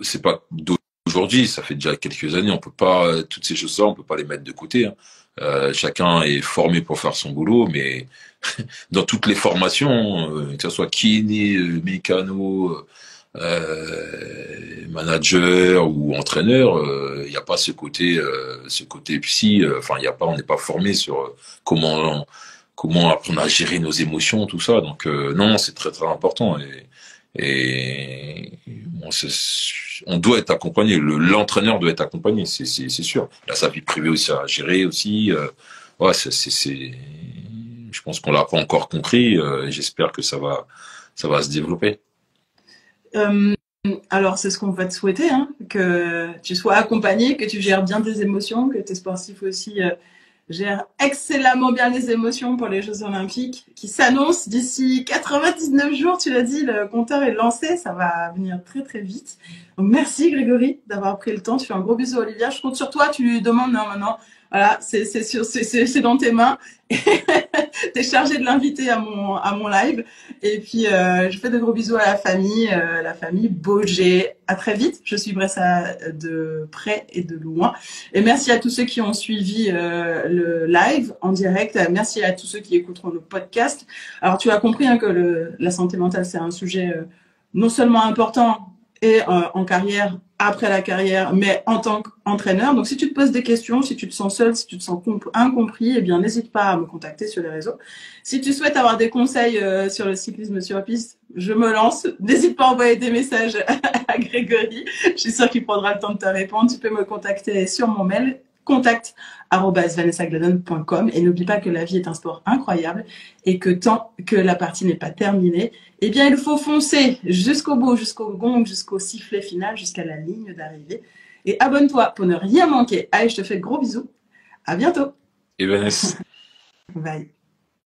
c'est pas d'aujourd'hui, ça fait déjà quelques années, on peut pas toutes ces choses-là, on peut pas les mettre de côté, hein. Chacun est formé pour faire son boulot, mais dans toutes les formations, que ce soit kiné, mécano, manager ou entraîneur, il n'y a pas ce côté psy. Enfin, il y a pas, on n'est pas formé sur comment apprendre à gérer nos émotions, tout ça. Donc non, c'est très très important et bon, on doit être accompagné. L'entraîneur doit être accompagné, c'est sûr. Il a sa vie privée aussi à gérer aussi. Ouais, je pense qu'on l'a pas encore compris. Et j'espère que ça va se développer. Euh, alors, c'est ce qu'on va te souhaiter, hein, que tu sois accompagné, que tu gères bien tes émotions, que tes sportifs aussi gèrent excellemment bien les émotions pour les Jeux Olympiques qui s'annoncent d'ici 99 jours. Tu l'as dit, le compteur est lancé, ça va venir très très vite. Donc, merci Grégory d'avoir pris le temps. Tu fais un gros bisou à Olivia. Je compte sur toi. Tu lui demandes non, maintenant. Voilà, c'est dans tes mains. T'es chargé de l'inviter à mon live. Et puis, je fais de gros bisous à la famille Boger. À très vite. Je suivrai ça de près et de loin. Et merci à tous ceux qui ont suivi le live en direct. Merci à tous ceux qui écouteront le podcast. Alors, tu as compris hein, que la santé mentale, c'est un sujet non seulement important et en carrière, après la carrière, mais en tant qu'entraîneur. Donc, si tu te poses des questions, si tu te sens seul, si tu te sens incompris, eh bien, n'hésite pas à me contacter sur les réseaux. Si tu souhaites avoir des conseils sur le cyclisme sur piste, je me lance. N'hésite pas à envoyer des messages à Grégory. Je suis sûre qu'il prendra le temps de te répondre. Tu peux me contacter sur mon mail contact@vanessagladon.com et n'oublie pas que la vie est un sport incroyable et que tant que la partie n'est pas terminée, eh bien il faut foncer jusqu'au bout, jusqu'au gong, jusqu'au sifflet final, jusqu'à la ligne d'arrivée. Et abonne-toi pour ne rien manquer. Allez, je te fais de gros bisous. À bientôt. Et Vanessa. Bye.